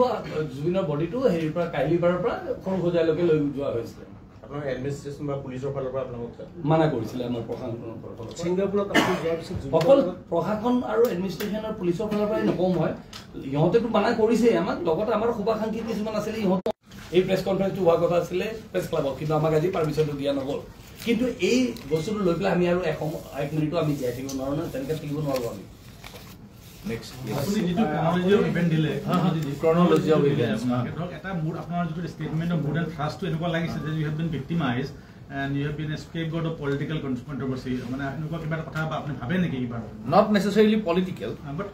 জুবিনৰ বডিটো হেৰিৰ পৰা কাইলিপাৰৰ পৰা সৰুসজাইলৈকে লৈ যোৱা হৈছিলে আপোনাৰ এডমিনিষ্ট্ৰেশ্যন বা পুলিচৰ ফালৰ পৰা আপোনালোক মানা কৰিছিলে আমাৰ প্ৰশাসনৰ পৰা ছিংগাপুৰত যোৱাৰ পিছত অকল প্ৰশাসন আৰু এডমিনিষ্ট্ৰেশ্যনৰ পুলিচৰ ফালৰ পৰাই নকওঁ মই ইহঁতেতো মানা কৰিছেই আমাক লগতে আমাৰ শুভাকাংক্ষী কিছুমান আছিলে ইহঁত এই প্ৰেছ কনফাৰেন্সটো হোৱাৰ কথা আছিলে প্ৰেছ ক্লাবত কিন্তু আমাক আজি পাৰ্মিশ্যনটো দিয়া নগ'ল কিন্তু এই বস্তুটো লৈ পেলাই আমি আৰু এক মিনিটো আমি জীয়াই থাকিব নোৱাৰোঁ নহয় তেনেকৈ থাকিব নোৱাৰোঁ আমি নেক্সট আপুনি যিটো ক্ৰনলজি অফ ইভেন্ট দিলে ক্ৰনলজি অফ ইভেন্টছ এটা মুড আপোনাৰ যিটো ষ্টেটমেণ্ট অফ মুড এণ্ড থ্ৰাষ্টটো এনেকুৱা লাগিছে যে you have been victimise and you have been a scapegoat of political controversy মানে এনেকুৱা কিবা এটা কথা আপুনি ভাবে নেকি কিবা not necessarily political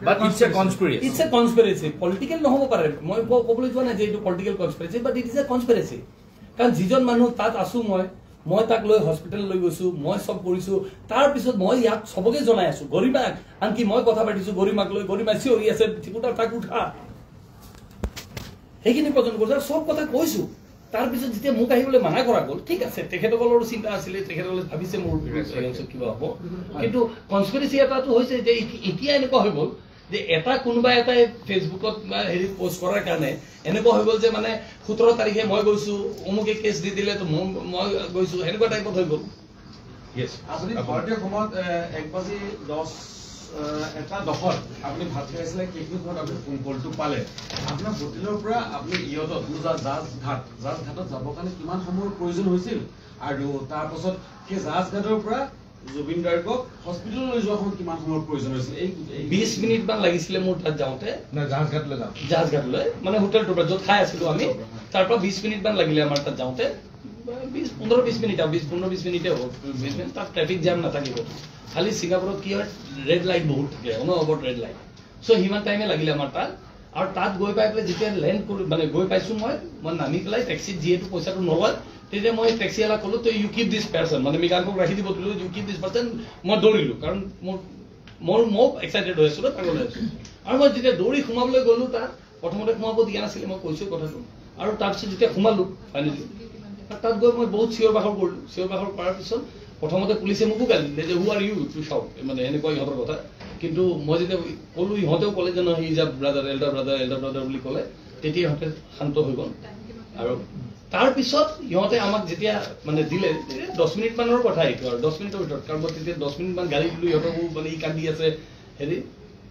but it's a conspiracy It's a conspiracy political নহ'ব পাৰে মই ক'বলৈ যোৱা নাই যে এইটো political conspiracy but it is a conspiracy কাৰণ যিজন মানুহ তাত আছোঁ মই তাক লৈ হস্পিটেল লৈ গৈছোঁ মই চব কৰিছোঁ তাৰপিছত মই ইয়াক চবকে জনাই আছোঁ গৰিমাক আনকি মই কথা পাতিছোঁ গৰিমাক লৈ গৰিমা চিঞৰি আছে ঠিকুতা তাক উঠা সেইখিনি পৰ্যন্ত কৰিছোঁ চব কথা কৈছোঁ তাৰপিছত যেতিয়া মোক আহিবলৈ মানা কৰা গ'ল ঠিক আছে তেখেতসকলৰো চিন্তা আছিলে তেখেতসকলে ভাবিছে মোৰ কিবা হ'ব কিন্তু কনস্পিৰেচি এটাটো হৈছে যে এতিয়া এনেকুৱা হৈ গ'ল যে এটা কোনোবা এটাই ফেচবুকত বা হেৰি পোষ্ট কৰাৰ কাৰণে এনেকুৱা হৈ গ'ল যে মানে 17 তাৰিখে মই গৈছোঁ অমুকে কেছ দি দিলে তো মই গৈছোঁ এনেকুৱা টাইপত হৈ গ'ল আপুনি ভাৰতীয় সময়ত 1:10 আপুনি ভাত খাইছিলে কেইখিনি সময়ত আপুনি ফোন কলটো পালে আপোনাৰ হোটেলৰ পৰা আপুনি ইয়তত জাজঘাটত যাবৰ কাৰণে কিমান সময়ৰ প্ৰয়োজন হৈছিল আৰু তাৰপাছত সেই জাজঘাটৰ পৰা জুবিন গাৰ্গক হস্পিটেললৈ লৈ যোৱা সময়ত কিমান সময়ৰ প্ৰয়োজন হৈছিল 20 মিনিটমান লাগিছিলে মোৰ তাত যাওঁতে জাহাজঘাটলৈ মানে হোটেলটোৰ পৰা য'ত খাই আছিলোঁ আমি তাৰ পৰা 20 মিনিটমান লাগিলে আমাৰ তাত যাওঁতে 15-20 মিনিট আৰু 15-20 মিনিটে হ'ল 20 মিনিট তাত ট্ৰেফিক জাম নাথাকিব খালি ছিংগাপুৰত কি হয় ৰেড লাইট বহুত থাকে অনবৰত ৰেড লাইট চ' সিমান টাইমে লাগিলে আমাৰ তাত আৰু তাত গৈ পাই পেলাই যেতিয়া লেণ্ড কৰি মানে গৈ পাইছোঁ মই নামি পেলাই টেক্সিত যিহেতু পইচাটো নলয় তেতিয়া মই টেক্সিৱালাক ক'লোঁ তই ইউ কিপ দিছ পাৰ্চন মানে মৃগাংকক ৰাখি দিব দিলোঁ ইউ কিপ দিছ পাৰ্চন মই দৌৰিলোঁ কাৰণ মই এক্সাইটেড হৈ আছোঁ পাগল হৈ আছোঁ আৰু মই যেতিয়া দৌৰি সোমাবলৈ গ'লোঁ তাত প্ৰথমতে সোমাব দিয়া নাছিলে মই কৈছোঁ কথাটো আৰু তাৰপিছত যেতিয়া সোমালোঁ ফাইনেলি তাত গৈ মই বহুত চিঞৰ বাখৰ কৰিলোঁ চিঞৰ বাখৰ কৰাৰ পিছত প্ৰথমতে পুলিচে মোকো গালি দিলে যে হু আৰ ইউ টু চাউট মানে এনেকুৱা ইহঁতৰ কথা কিন্তু মই যেতিয়া ক'লোঁ ইহঁতেও ক'লে যে নহয় he is a brother elder brother বুলি ক'লে তেতিয়া ইহঁতে শান্ত হৈ গ'ল আৰু তাৰ পিছত ইহঁতে আমাক যেতিয়া মানে দিলে 10 মিনিট মানৰ কথা এইটো আৰু 10 মিনিটৰ ভিতৰত কাৰণ তেতিয়া 10 মিনিট মান গাড়ী দিলো ইহঁতকো মানে ই কান্দি আছে হেৰি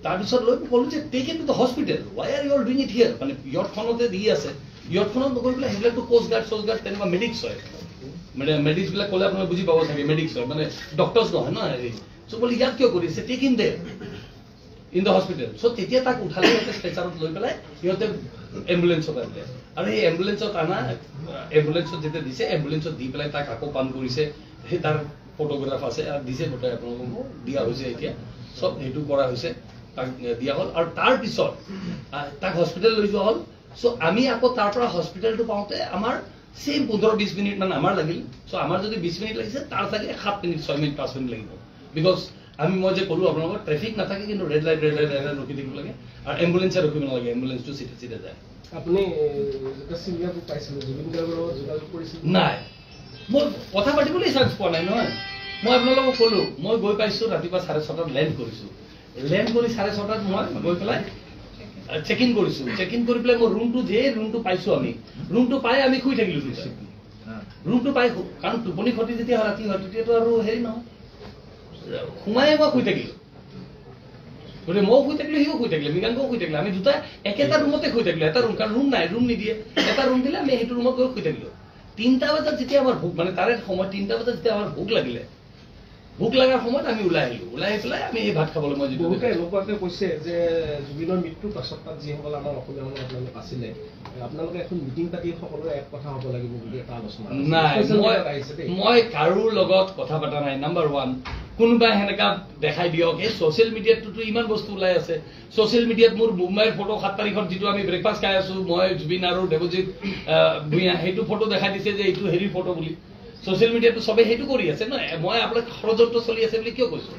তাৰপিছত লৈ ক'লো যে take it to the hospital why are you all doing it here মানে ইয়টখনতে দি আছে ইয়টখনত নগৈ পেলাই সেইবিলাকতো কোষ্ট গাৰ্ড তেনেকুৱা মেডিক্স হয় মানে মেডিক্স বিলাক ক'লে আপোনালোকে বুজি পাব চাগে মেডিক্স হয় মানে ডক্টৰ্ছ নহয় ন হেৰি চ' বোলে ইয়াত কিয় কৰিছে take in there in the hospital চ' তেতিয়া তাক উঠালে সিহঁতে ষ্ট্ৰেচাৰত লৈ পেলাই সিহঁতে এম্বুলেঞ্চত আনিলে আৰু সেই এম্বুলেঞ্চত আনা এম্বুলেঞ্চত যেতিয়া দিছে এম্বুলেঞ্চত দি পেলাই তাক আকৌ পান কৰিছে সেই তাৰ ফটোগ্ৰাফ আছে আৰু দিছে গোটেই আপোনালোকক দিয়া হৈছে এতিয়া চব সেইটো কৰা হৈছে তাক দিয়া হ'ল আৰু তাৰ পিছত তাক হস্পিটেল লৈ যোৱা হ'ল চ' আমি আকৌ তাৰ পৰা হস্পিটেলটো পাওঁতে আমাৰ চেম 15-20 মিনিট মান আমাৰ লাগিল চ' আমাৰ যদি 20 মিনিট লাগিছে তাৰ চাগে 7 মিনিট 6 মিনিট 5 মিনিট লাগিব বিকজ মই যে ক'লো আপোনালোকৰ ট্ৰেফিক নাথাকে কিন্তু ৰেড লাইট ৰখি থাকিব লাগে আৰু এম্বুলেঞ্চে ৰখিব নালাগে এম্বুলেঞ্চটো চিধা যায় আপুনি ছিংগাপুৰ পাইছিল জুবিন গাৰ্গৰ লগত যোগাযোগ কৰিছিল নাই মই কথা পাতিবলৈ চান্স পোৱা নাই নহয় মই আপোনালোকক ক'লো মই গৈ পাইছো ৰাতিপুৱা 6:30 লেণ্ড কৰিছো লেণ্ড কৰি 6:30 মই গৈ পেলাই চেক ইন কৰিছো চেক ইন কৰি পেলাই মই ৰুমটো পাইছো আমি ৰুমটো পাই আমি শুই থাকিলো ৰুমটো পাই কাৰণ টোপনি ক্ষতি যেতিয়া ৰাতি হয় তেতিয়াতো আৰু হেৰি নহয় সোমাই মই শুই থাকিলো গতিকে মই শুই থাকিলো সিও শুই থাকিলে মৃগাংকও শুই থাকিলে আমি দুটা একেটা ৰুমতে শুই থাকিলো এটা ৰুম কাৰণ ৰুম নাই ৰুম নিদিয়ে এটা ৰুম দিলে আমি সেইটো ৰুমত গৈ শুই থাকিলো 3টা বজাত যেতিয়া আমাৰ ভোক মানে তাৰে সময় 3টা বজাত যেতিয়া আমাৰ ভোক লাগিলে ভোক লগাৰ সময়ত আমি ওলাই আহিলো ওলাই আহি পেলাই আমি এই ভাত খাবলৈ মই যিটো বহুতে এনেকুৱাকে কৈছে যে জুবিনৰ মৃত্যুৰ পাছত তাত যিসকল আমাৰ অসমীয়া মানুহ আপোনালোকে আছিলে আপোনালোকে এখন মিটিং পাতি সকলোৰে এক কথা হ'ব লাগিব বুলি এটা আলোচনা নাই মই কাৰো লগত কথা পতা নাই নাম্বাৰ 1 কোনোবাই সেনেকা দেখাই দিয়ক এই ছ'চিয়েল মিডিয়াততো ইমান বস্তু ওলাই আছে ছ'চিয়েল মিডিয়াত মোৰ মুম্বাইৰ ফটো 7 তাৰিখত যিটো আমি ব্ৰেকফাষ্ট খাই আছো মই জুবিন আৰু দেৱজিৎ ভূঞা সেইটো ফটো দেখাই দিছে যে এইটো হেৰি ফটো বুলি ছ'চিয়েল মিডিয়াটো সবে সেইটো কৰি আছে ন মই আপোনাক ষড়যন্ত্ৰ চলি আছে বুলি কিয় কৈছো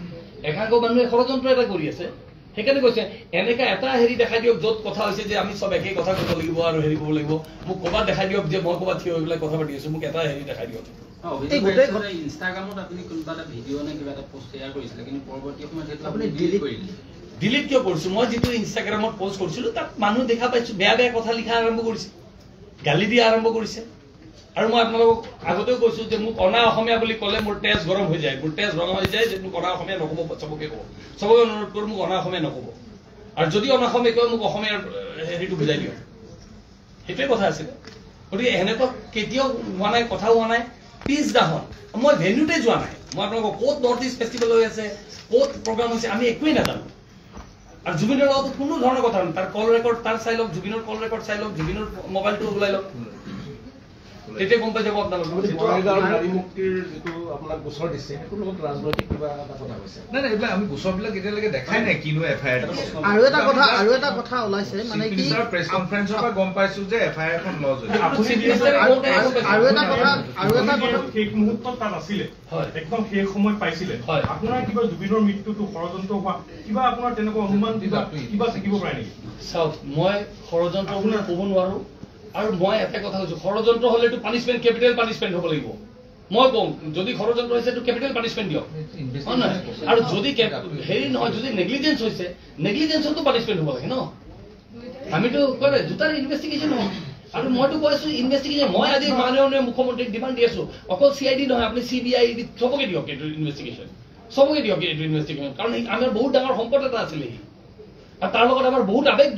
একাংশ মানুহে ষড়যন্ত্ৰ এটা কৰি আছে সেইকাৰণে কৈছে এনেকা এটা হেৰি দেখাই দিয়ক য'ত কথা হৈছে যে আমি সব একেই কথা ক'ব লাগিব আৰু হেৰি ক'ব লাগিব মোক ক'ৰবাত দেখাই দিয়ক যে মই ক'ৰবাত থিয় হৈ পেলাই কথা পাতি আছো মোক এটা হেৰি দেখাই দিয়ক ইনষ্টাগ্ৰামত আপুনি কোনোবা এটা ভিডিঅ' নে কিবা এটা পোষ্ট শ্বেয়াৰ কৰিছিলে কিন্তু পৰৱৰ্তী সময়ত সেইটো আপুনি ডিলিট কৰিলে ডিলিট কিয় কৰিছো মই যিটো ইনষ্টাগ্ৰামত পোষ্ট কৰিছিলো তাত মানুহ দেখা পাইছো বেয়া কথা লিখা আৰম্ভ কৰিছে গালি দিয়া আৰম্ভ কৰিছে আৰু মই আপোনালোকক আগতেও কৈছো যে মোক অনা অসমীয়া বুলি ক'লে মোৰ তেজ গৰম হৈ যায় মোৰ তেজ ৰঙা হৈ যায় যে মোক অনা অসমীয়া নক'ব চবকে ক'ব চবকে অনুৰোধ কৰোঁ মোক অনা অসমীয়া নক'ব আৰু যদি অনা অসমীয়া কয় মোক অসমীয়াৰ হেৰিটো বুজাই দিয়ক সেইটোৱে কথা আছিলে গতিকে এনেকুৱা কেতিয়াও হোৱা নাই কথা হোৱা নাই পিছদিনাখন মই ভেন্যুতে যোৱা নাই মই আপোনালোকক ক'ত নৰ্থ ইষ্ট ফেষ্টিভেল হৈ আছে ক'ত প্ৰগ্ৰাম হৈছে আমি একোৱেই নাজানো আৰু জুবিনৰ লগত কোনো ধৰণৰ কথা নাই তাৰ কল ৰেকৰ্ড তাৰ চাই লওক জুবিনৰ কল ৰেকৰ্ড চাই লওক জুবিনৰ মোবাইলটো ওলাই লওক তেতিয়া গম পাই যাব নাৰী মুক্তিৰ যিটো আপোনাক গোচৰ দিছে সেইটোৰ লগত ৰাজনৈতিক কিবা এটা কথা কৈছে নাই এইবিলাক আমি গোচৰবিলাক এতিয়ালৈকে দেখাই নাই কিনো এফআইআৰ আৰু এটা কথা ওলাইছে মানে কি প্ৰেছ কনফাৰেন্সৰ পৰা গম পাইছো যে এফআইআৰ এখন লজ হৈছে আৰু এটা কথা শেষ মুহূৰ্তত তাত আছিলে একদম শেষ সময় পাইছিলে আপোনাৰ কিবা জুবিনৰ মৃত্যুটো ষড়যন্ত্ৰ হোৱা কিবা আপোনাৰ তেনেকুৱা অনুমান কিবা থাকিব পাৰে নেকি চাওক মই ষড়যন্ত্ৰ বুলি ক'ব নোৱাৰো আৰু মই এটা কথা কৈছো ষড়যন্ত্ৰ হলেতো পানিশমেন্ট কেপিটেল পানিশমেন্ট হ'ব লাগিব মই কম যদি ষড়যন্ত্ৰ হৈছে তো কেপিটেল পানিশমেন্ট দিয়ক আৰু যদি হেৰি নহয় যদি নেগলিজেন্স হৈছে নেগলিজেন্সতো পানিশমেন্ট হ'ব লাগে ন আমিতো কলে দুটাৰ ইনভেষ্টিগেশ্যন হ'ব আৰু মইতো কৈছো ইনভেষ্টিগেশ্যন মই আজি মাননীয় মুখ্যমন্ত্ৰীক ডিমাণ্ড দি আছো অকল চিআইডি নহয় আপুনি চিবিআই চবকে দিয়ক এইটো ইনভেষ্টিগেশ্যন চবকে দিয়ক এইটো ইনভেষ্টিগেশ্যন কাৰণ আমাৰ বহুত ডাঙৰ সম্পদ এটা আছিলে সি আৰু তাৰ লগত আমাৰ বহুত আৱেগ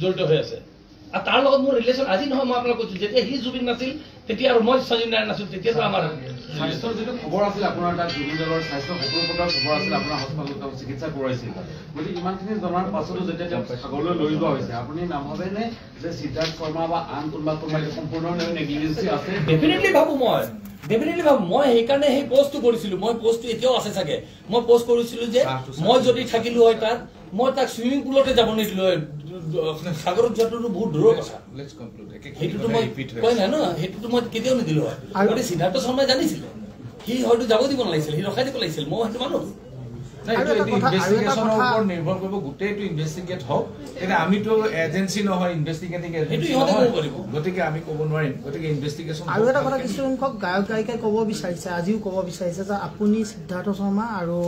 জড়িত হৈ আছে আৰু তাৰ লগত মোৰ ৰিলেশ্যন আজি নহয় মই আপোনাক কৈছো যেতিয়া সি জুবিন নাছিল তেতিয়া আৰু মই সঞ্জীৱ নাৰায়ণ নাছিল তেতিয়াতো আমাৰ স্বাস্থ্যৰ যিটো খবৰ আছিল আপোনাৰ তাত জুবিন গাৰ্গৰ স্বাস্থ্য সকলো প্ৰকাৰ খবৰ আছিল আপোনাৰ হস্পিটেলত চিকিৎসা কৰাইছিল গতিকে ইমানখিনি জনাৰ পাছতো যেতিয়া তেওঁক সাগৰলৈ লৈ যোৱা হৈছে আপুনি নাভাবেনে যে সিদ্ধাৰ্থ শৰ্মা বা আন কোনোবা সম্পূৰ্ণ নেগলিজেন্সি আছে ডেফিনেটলি ভাবো মই সেইকাৰণে সেই পোষ্টটো কৰিছিলো মই পোষ্টটো এতিয়াও আছে চাগে মই পোষ্ট কৰিছিলো যে মই যদি থাকিলো হয় তাত মই তাক চুইমিং পুলতে যাব নিদিলো হয় সাগৰত যোৱাটো বহুত দূৰৰ কথা সেইটোতো মই কয় নাই ন সেইটোতো মই কেতিয়াও নিদিলো হয় গতিকে সিদ্ধাৰ্থ শৰ্মাই জানিছিলে সি হয়তো যাব দিব নালাগিছিল সি ৰখাই দিব লাগিছিল মই সেইটো মানুহ ইনভেষ্টিগেশ্যনৰ ওপৰত নিৰ্ভৰ কৰিব গোটেইটো ইনভেষ্টিগেট হওক এতিয়া আমিতো এজেঞ্চি নহয় ইনভেষ্টিগেটিং এজেঞ্চি নহয় গতিকে আমি ক'ব নোৱাৰিম গতিকে ইনভেষ্টিগেশ্যন আৰু এটা কথা কিছু সংখ্যক গায়ক গায়িকাই ক'ব বিচাৰিছে আজিও ক'ব বিচাৰিছে যে আপুনি সিদ্ধাৰ্থ শৰ্মা আৰু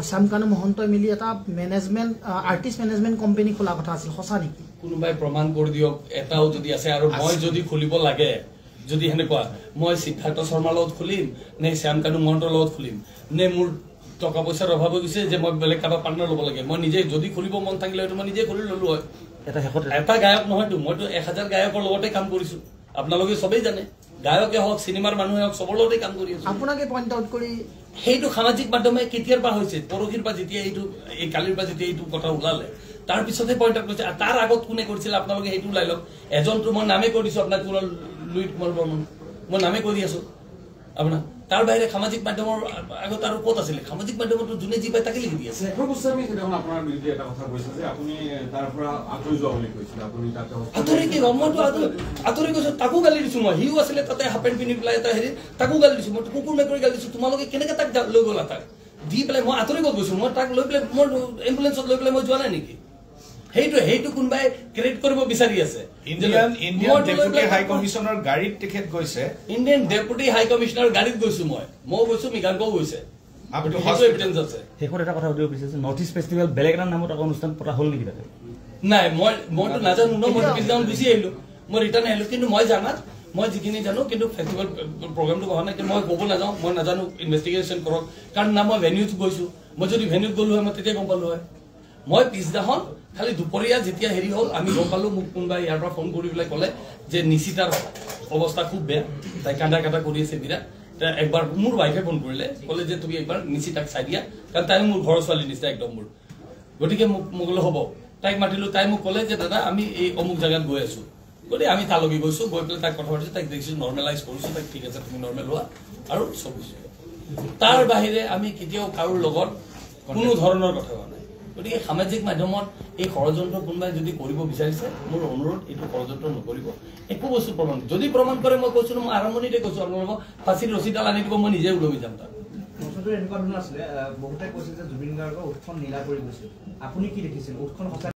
শ্যামকানু মহন্তই মিলি এটা মেনেজমেণ্ট আৰ্টিষ্ট মেনেজমেণ্ট কোম্পানী খোলা কথা আছিল সঁচা নেকি কোনোবাই প্ৰমাণ কৰি দিয়ক এটাও যদি আছে আৰু মই যদি খুলিব লাগে যদি সেনেকুৱা মই সিদ্ধাৰ্থ শৰ্মাৰ লগত খুলিম নে শ্যাম কানু মহন্তৰ লগত খুলিম নে মোৰ টকা পইচাৰ অভাৱ হৈ গৈছে যে মই বেলেগ কাৰোবাৰ পাৰ্টনাৰ ল'ব লাগে মই নিজে যদি খুলিব মন থাকিলে হয়তো মই নিজে খুলি ল'লো হয় এটা গায়ক নহয়তো মইতো 1000 গায়কৰ লগতে কাম কৰিছো আপোনালোকে সবেই জানে গায়কে হওক চিনেমাৰ মানুহে হওক সবৰ লগতে কাম কৰি আছো আপোনাকে পইণ্ট আউট কৰি সেইটো সামাজিক মাধ্যমে কেতিয়াৰ পৰা হৈছে পৰহিৰ পৰা যেতিয়া এইটো এই কালিৰ পৰা যেতিয়া এইটো কথা ওলালে তাৰ পিছতে পইণ্ট আউট কৰিছে তাৰ আগত কোনে কৰিছিল আপোনালোকে সেইটো ওলাই লওক এজনটো মই নামে কৈ দিছো আপোনাক লুইট কুমাৰ বৰ্মন মই নামে কৈ দি আছো আপোনাৰ তাৰ বাহিৰে সামাজিক মাধ্যমৰ আগত আৰু ক'ত আছিলে সামাজিক মাধ্যমতো যোনে যি পায় তাকে লিখি দি আছে শেখৰ গোস্বামী সেইদিনাখন আপোনাৰ বিৰুদ্ধে এটা কথা কৈছে যে আপুনি তাৰ পৰা আঁতৰি যোৱা বুলি কৈছিলে আপুনি তাতে আঁতৰি কি মইতো আঁতৰি গৈছো তাকো গালি দিছো মই সিও আছিলে তাতে হাফ পেণ্ট পিন্ধি পেলাই এটা হেৰি তাকো গালি দিছো মই কুকুৰ মেকুৰী গালি দিছো তোমালোকে কেনেকে তাক লৈ গ'লা তাক দি পেলাই মই আঁতৰি ক'ত গৈছো মই তাক লৈ পেলাই মোৰ এম্বুলেঞ্চত লৈ পেলাই মই যোৱা নাই নেকি সেইটো কোনোবাই ক্ৰেডিট কৰিব বিচাৰি আছে ইণ্ডিয়ান ডেপুটি হাই কমিশনৰ গাড়ীত তেখেত গৈছে ইণ্ডিয়ান ডেপুটি হাই কমিশনৰ গাড়ীত গৈছো মই গৈছো মৃগাংকও গৈছে শেষত এটা কথা সুধিব বিচাৰিছো নৰ্থ ইষ্ট ফেষ্টিভেল বেলেগ এটা নামত এটা অনুষ্ঠান পতা হ'ল নেকি তাতে নাই মইতো নাজানো ন মই পিছদিনাখন গুচি আহিলো মই ৰিটাৰ্ণ আহিলো কিন্তু মই জানাত মই যিখিনি জানো কিন্তু ফেষ্টিভেল প্ৰগ্ৰামটো হোৱা নাই কিন্তু মই ক'ব নাযাওঁ মই নাজানো ইনভেষ্টিগেশ্যন কৰক কাৰণ না মই ভেনিউত গৈছো মই যদি ভেনিউত গ'লো হয় মই তেতিয়া গম পালো হয় মই পিছদিনাখন খালি দুপৰীয়া যেতিয়া হেৰি হ'ল আমি গম পালো মোক কোনোবাই ইয়াৰ পৰা ফোন কৰি পেলাই ক'লে যে নিশিতাৰ অৱস্থা খুব বেয়া তাই কান্দা কৰি আছে বিৰাট একবাৰ মোৰ ৱাইফে ফোন কৰিলে ক'লে যে তুমি একবাৰ নিশিতাক চাই দিয়া কাৰণ তাই মোৰ ঘৰৰ ছোৱালী নিচিনা একদম মোৰ গতিকে মোক ক'লে হ'ব তাইক মাতিলো তাই মোক ক'লে যে দাদা আমি এই অমুক জেগাত গৈ আছো গতিকে আমি তালৈকে গৈছো গৈ পেলাই তাইক কথা পাতিছো তাইক দেখিছো নৰ্মেলাইজ কৰিছো তাইক ঠিক আছে তুমি নৰ্মেল হোৱা আৰু চব হৈছে তাৰ বাহিৰে আমি কেতিয়াও কাৰোৰ লগত কোনো ধৰণৰ কথা হোৱা নাই গতিকে সামাজিক মাধ্যমত এই ষড়যন্ত্ৰ কোনোবাই যদি কৰিব বিচাৰিছে মোৰ অনুৰোধ এইটো ষড়যন্ত্ৰ নকৰিব একো বস্তু প্ৰমাণ যদি প্ৰমাণ কৰে মই কৈছো মই আৰম্ভণিতে কৈছো আপোনালোকক ফাঁচীৰ ৰছীডাল আনি দিব মই নিজে ওলমি যাম তাত বস্তুটো এনেকুৱা ধৰণৰ আছিলে বহুতে কৈছিল যে জুবিন গাৰ্গৰ উৎখন নীলা কৰি গৈছিল আপুনি কি দেখিছিল উৎখন